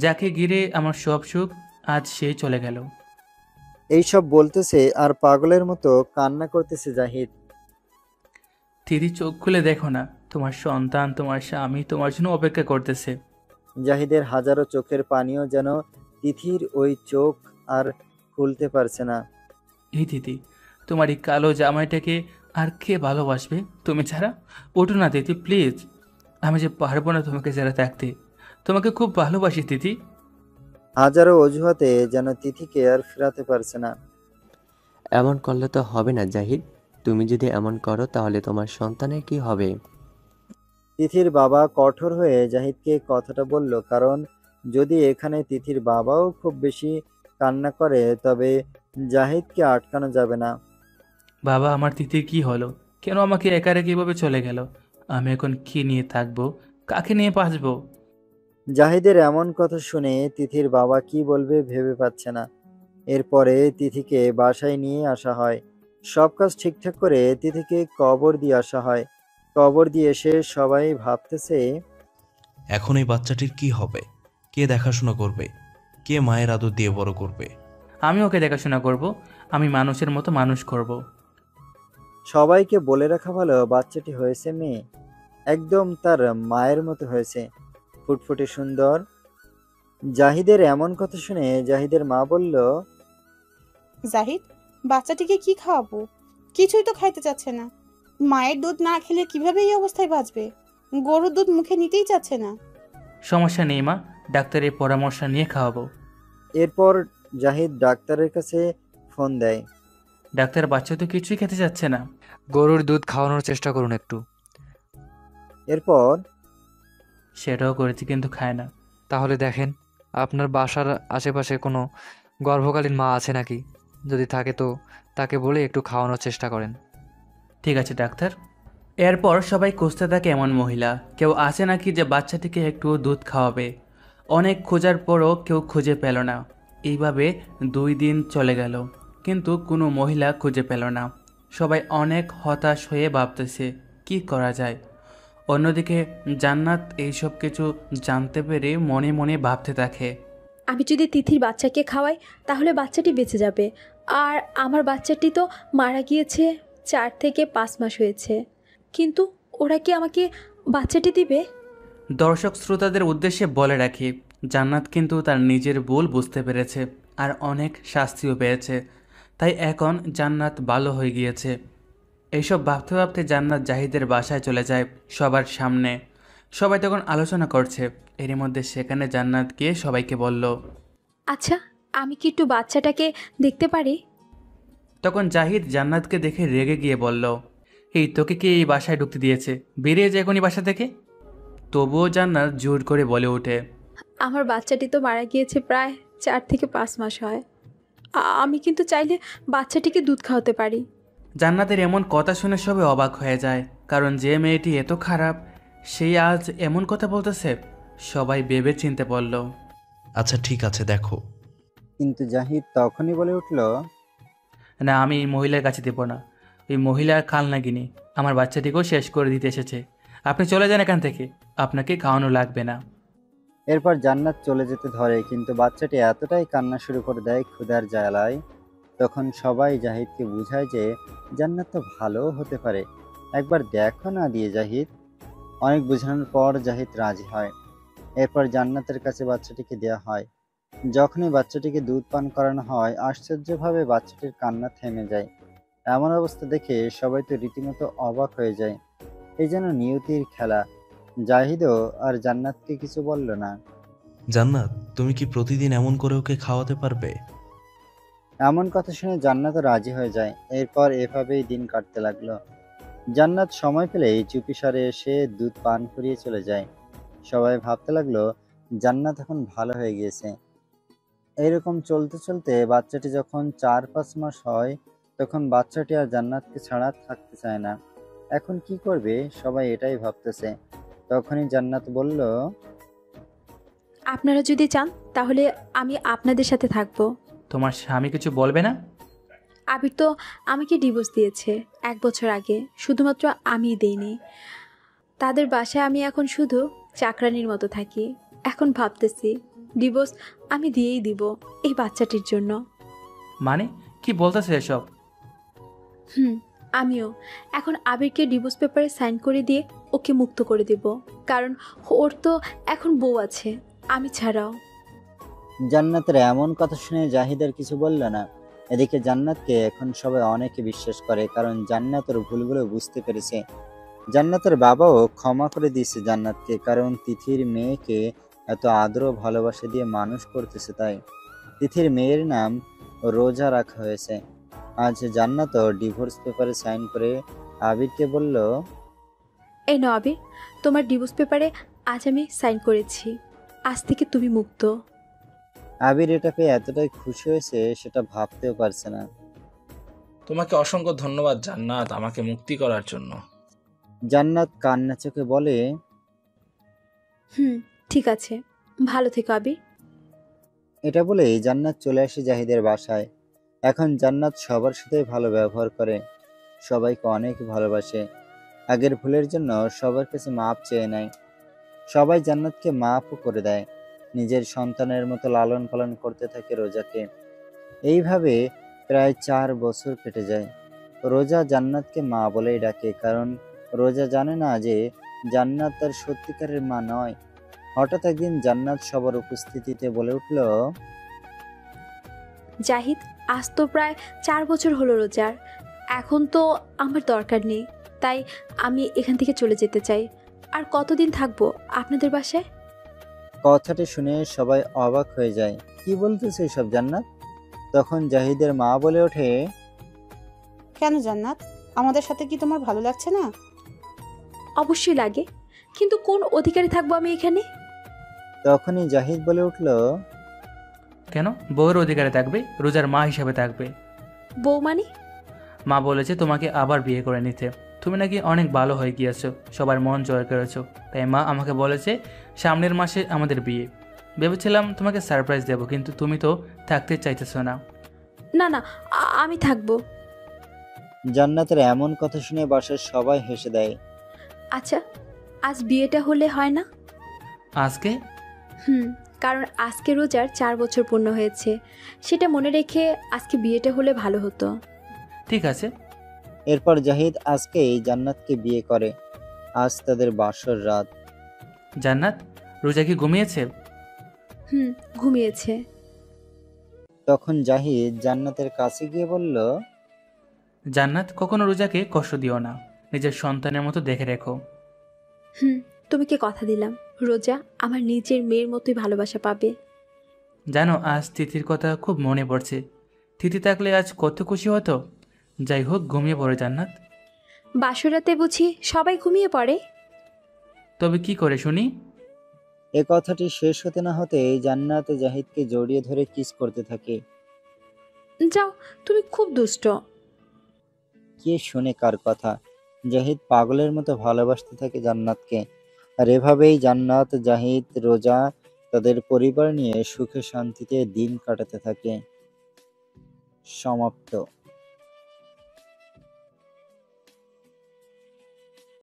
I: যাকে ঘিরে আমার সব সুখ, আজ সেই চলে গেল।
A: এইসব বলতেছে আর পাগলের মতো কান্না করতেছে জাহিদ।
I: তিথি, চোখ খুলে দেখো না, তোমার সন্তান, তোমার স্বামী তোমার জন্য অপেক্ষা করতেছে।
A: জাহিদের হাজারো চোখের পানিও যেন তিথির ওই চোখ আর খুলতে পারছে না।
I: এই তিথি, তোমার এই কালো জামাইটাকে আর কে ভালোবাসবে তুমি ছাড়া? ওঠো না তিথি, প্লিজ। আমি যে পারবো না তোমাকে ছাড়া থাকতে। তোমাকে খুব ভালোবাসি তিথি।
A: হাজারো অজুহাতে যেন তিথিকে আর ফেরাতে পারছে না।
D: এমন করলে তো হবে না জাহিদ। তুমি যদি এমন করো তাহলে তোমার সন্তানের কি হবে?
A: তিথির বাবা কঠোর হয়ে জাহিদকে কথাটা বলল, কারণ যদি এখানে তিথির বাবাও খুব বেশি কান্না করে তবে জাহিদকে আটকানো যাবে না।
I: বাবা, আমার তিথির কি হলো? কেন আমাকে একা রেখে কিভাবে চলে গেল? আমি এখন কি নিয়ে থাকবো, কাকে নিয়ে বাঁচবো?
A: জাহিদের এমন কথা শুনে তিথির বাবা কি বলবে ভেবে পাচ্ছে না। এরপরে তিথিকে বাসায় নিয়ে আসা হয়। সব কাজ ঠিকঠাক করে তিথিকে কবর দিয়ে আসা হয়। কবর দিয়ে এসে সবাই ভাবতেছে,
E: এখন এই বাচ্চাটির কি হবে? কে দেখাশোনা করবে? কে মায়ের আদর দিয়ে বড় করবে?
I: আমি ওকে দেখাশোনা করব, আমি মানুষের মতো মানুষ করব।
A: সবাইকে বলে রাখা ভালো, বাচ্চাটি হয়েছে মেয়ে, একদম তার মায়ের মতো হয়েছে, ফুটফুটে সুন্দর। জাহিদের এমন কথা শুনে জাহিদের মা বলল,
L: জাহিদ, বাচ্চাটিকে কি খাওয়াবো? কিছুই তো খাইতে চাচ্ছে না। মায়ের দুধ না খেলে কিভাবে এই অবস্থায় বাঁচবে? গরুর দুধ মুখে নিতেই চাচ্ছে না।
I: সমস্যা নেই মা, ডাক্তারের পরামর্শ নিয়ে খাওয়াবো।
A: এরপর জাহিদ ডাক্তারের কাছে ফোন দেয়।
I: ডাক্তার, বাচ্চা তো কিছুই খেতে চাচ্ছে না।
F: গরুর দুধ খাওয়ানোর চেষ্টা করুন একটু।
A: এরপর
I: সেটাও করেছি, কিন্তু খায় না।
F: তাহলে দেখেন আপনার বাসার আশেপাশে কোনো গর্ভকালীন মা আছে নাকি। যদি থাকে তো তাকে বলে একটু খাওয়ানোর চেষ্টা করেন।
I: ঠিক আছে ডাক্তার। এরপর সবাই খুঁজতে থাকে এমন মহিলা কেউ আছে নাকি যে বাচ্চাটিকে একটু দুধ খাওয়াবে। অনেক খোঁজার পরও কেউ খুঁজে পেল না। এইভাবে 2 দিন চলে গেল, কিন্তু কোনো মহিলা খুঁজে পেল না। সবাই অনেক হতাশ হয়ে ভাবতেছে কি করা যায়। অন্যদিকে জান্নাত এইসব কিছু জানতে পেরে মনে মনে ভাবতে থাকে,
C: আমি যদি তিথির বাচ্চাকে খাওয়াই তাহলে বাচ্চাটি বেঁচে যাবে। আর আমার বাচ্চাটি তো মারা গিয়েছে, 4 থেকে 5 মাস হয়েছে। কিন্তু ওরা কি আমাকে বাচ্চাটি দিবে?
I: দর্শক শ্রোতাদের উদ্দেশ্যে বলে রাখি, জান্নাত কিন্তু তার নিজের ভুল বুঝতে পেরেছে আর অনেক শাস্তিও পেয়েছে। তাই এখন জান্নাত ভালো হয়ে গিয়েছে। এইসব ভাবতে ভাবতে জান্নাত জাহিদের বাসায় চলে যায় সবার সামনে। সবাই তখন আলোচনা করছে। এরই মধ্যে সেখানে জান্নাত গিয়ে সবাইকে বলল,
C: আচ্ছা, আমি কি একটু বাচ্চাটাকে দেখতে পারি?
I: তখন জাহিদ জান্নাতকে দেখে রেগে গিয়ে বলল, এই তোকে কি এই বাসায় ঢুকতে দিয়েছে? বেরিয়ে যায় এখনই বাসা থেকে। তবুও জান্নাত জোর করে বলে ওঠে,
C: আমার বাচ্চাটি তো মারা গিয়েছে প্রায় 4 থেকে 5 মাস হয়। আমি কিন্তু চাইলে বাচ্চাটিকে দুধ খাওয়াতে পারি।
I: জান্নাতের এমন কথা শুনে সবাই অবাক হয়ে যায়, কারণ যে মেয়েটি এত খারাপ সেই আজ এমন কথা বলতেছে। সবাই ভেবে চিনতে বলল,
E: আচ্ছা ঠিক আছে দেখো।
A: কিন্তু জাহিদ তখনই বলে উঠল,
I: না, আমি এই মহিলার কাছে দেব না। ওই মহিলার খালনাগিনী আমার বাচ্চাটিকেও শেষ করে দিতে এসেছে। আপনি চলে যান এখান থেকে, আপনাকে খাওয়ানো লাগবে না।
A: এরপর জান্নাত চলে যেতে ধরে, কিন্তু বাচ্চাটি এতটাই কান্না শুরু করে দেয় ক্ষুধার জ্বালায়। তখন সবাই জাহিদকে বুঝায় যে জান্নাত তো ভালোও হতে পারে, একবার দেখো না দিয়ে জাহিদ। অনেক বোঝানোর পর জাহিদ রাজি হয়। এরপর জান্নাতের কাছে বাচ্চাটিকে দেওয়া হয়। যখনই বাচ্চাটিকে দুধ পান করানো হয়, আশ্চর্যভাবে বাচ্চাটির কান্না থেমে যায়। এমন অবস্থা দেখে সবাই তো রীতিমতো অবাক হয়ে যায়। এই যেন নিয়তির খেলা। জাহিদও আর জান্নাতকে কিছু বলল না।
E: জান্নাত, তুমি কি প্রতিদিন এমন করে ওকে খাওয়াতে পারবে?
A: এমন কথা শুনে জান্নাতও রাজি হয়ে যায়। এরপর এভাবেই দিন কাটতে লাগলো। জান্নাত সময় পেলেই চুপিসারে এসে দুধ পান করিয়ে চলে যায়। সবাই ভাবতে লাগলো জান্নাত এখন ভালো হয়ে গিয়েছে। এইরকম চলতে চলতে বাচ্চাটি যখন 4-5 মাস হয়, তখন বাচ্চাটি আর জান্নাতকে ছাড়া থাকতে চায় না। এখন কি করবে সবাই এটাই ভাবতেছে। তখনই জান্নাত বলল,
C: আপনারা যদি চান তাহলে আমি আপনাদের সাথে থাকবো।
I: তোমার স্বামী কিছু বলবে না?
C: আবির তো আমাকে ডিভোর্স দিয়েছে 1 বছর আগে, শুধুমাত্র আমিই দেইনি। তাদের বাসায় আমি এখন শুধু চাকরানির মতো থাকি। এখন ভাবতেছি ডিভোর্স আমি দিয়েই দিব এই বাচ্চাটির জন্য।
I: মানে কি বলতেছে এসব?
C: আমিও এখন আবিরকে ডিভোর্স পেপারে সাইন করে দিয়ে ওকে মুক্ত করে দেব, কারণ ওর তো এখন বউ আছে আমি ছাড়াও।
A: জান্নাতের এমন কথা শুনে জাহিদ আর কিছু বলল না। এদিকে জান্নাতকে এখন সবাই অনেকে বিশ্বাস করে, কারণ জান্নাতের ভুলগুলো বুঝতে পেরেছে। জান্নাতের বাবাও ক্ষমা করে দিয়েছে জান্নাতকে, কারণ তিথির মেয়েকে এত আদর ও ভালোবাসা দিয়ে মানুষ করতেছে। তাই তিথির মেয়ের নাম রোজা রাখা হয়েছে। আজ জান্নাতও ডিভোর্স পেপারে সাইন করে আবিরকে বলল,
C: এই নাও আবির, তোমার ডিভোর্স পেপারে আজ আমি সাইন করেছি, আজ থেকে তুমি মুক্ত।
A: আবির এটা পেয়ে এতটাই খুশি হয়েছে সেটা ভাবতেও পারছে না।
B: তোমাকে অসংখ্য ধন্যবাদ জান্নাত, আমাকে মুক্তি করার জন্য।
A: জান্নাত কান্না চোখে বলে,
C: ঠিক আছে, ভালো থেকো আবির।
A: এটা বলেই জান্নাত চলে আসে জাহিদের বাসায়। এখন জান্নাত সবার সাথে ভালো ব্যবহার করে, সবাইকে অনেক ভালোবাসে। আগের ভুলের জন্য সবার কাছে মাপ চেয়ে নেয়। সবাই জান্নাতকে মাফও করে দেয়। নিজের সন্তানের মতো লালন পালন করতে থাকে রোজাকে। এইভাবে প্রায় 4 বছর কেটে যায়। রোজা জান্নাতকে মা বলেই ডাকে, কারণ রোজা জানে না যে জান্নাত তার সত্যিকারের মা নয়। হঠাৎ একদিন জান্নাত সবার উপস্থিতিতে বলে উঠল,
C: জাহিদ, আজ তো প্রায় 4 বছর হলো রোজার। এখন তো আমার দরকার নেই, তাই আমি এখান থেকে চলে যেতে চাই। আর কতদিন থাকবো আপনাদের বাসায়?
A: কথাটি শুনে সবাই অবাক হয়ে যায়। কি বলতেছে সব জান্নাত? তখন জাহিদের মা বলে ওঠে,
L: কেন জান্নাত, আমাদের সাথে কি তোমার ভালো লাগছে না?
C: অবশ্যই লাগে, কিন্তু কোন অধিকারে থাকবো আমি এখানে?
A: তখনই জাহিদ বলে উঠল,
I: কেন বউয়ের অধিকারে থাকবে? রোজার মা হিসাবে থাকবে।
C: বউ মানে?
I: মা বলেছে তোমাকে আবার বিয়ে করে নিতে। তুমি নাকি অনেক ভালো হয়ে গিয়েছো, সবার মন জয় করেছো। তাই মা আমাকে বলেছে সামনের মাসে আমাদের বিয়ে। ভেবেছিলাম তোমাকে সারপ্রাইজ দেবো, কিন্তু তুমি তো থাকতে চাইতেছো না।
C: না না, আমি থাকবো।
A: জান্নাতের এমন কথা শুনে বাসার সবাই হেসে দেয়।
C: আচ্ছা, আজ বিয়েটা হলে হয় না?
I: আজকে?
C: কারণ আজকে রোজার 4 বছর পূর্ণ হয়েছে, সেটা মনে রেখে আজকে বিয়েটা হলে ভালো হতো।
I: ঠিক আছে।
A: এরপর জাহিদ আজকেই জান্নাতকে বিয়ে করে। আজ তাদের বাসর রাত।
I: জান্নাত, রোজা কি ঘুমিয়েছে?
C: ঘুমিয়েছে।
A: তখন জাহিদ জান্নাতের কাছে গিয়ে বলল,
I: জান্নাত, কখনো রোজাকে কষ্ট দিও না, নিজের সন্তানের মতো দেখে রেখো।
C: তোমাকে কথা দিলাম, রোজা আমার নিজের মেয়ের মতোই ভালোবাসা পাবে।
I: জানো, আজ তিথির কথা খুব মনে পড়ছে। তিথি থাকলে আজ কত খুশি হতো। যাই হোক, ঘুমিয়ে পড়ে জান্নাত।
C: বাসরাতে বুঝি সবাই ঘুমিয়ে পড়ে?
I: তবে কি করে শুনি?
A: এ কথাটি শেষ হতে না হতে জান্নাত জাহিদকে জড়িয়ে ধরে কিস করতে থাকে।
C: যাও, তুমি খুব দুষ্ট।
A: কে শুনে কার কথা? জাহিদ পাগলের মতো ভালোবাসতে থাকে জান্নাতকে। আর এভাবেই জান্নাত, জাহিদ, রোজা তাদের পরিবার নিয়ে সুখে শান্তিতে দিন কাটাতে থাকে। সমাপ্ত।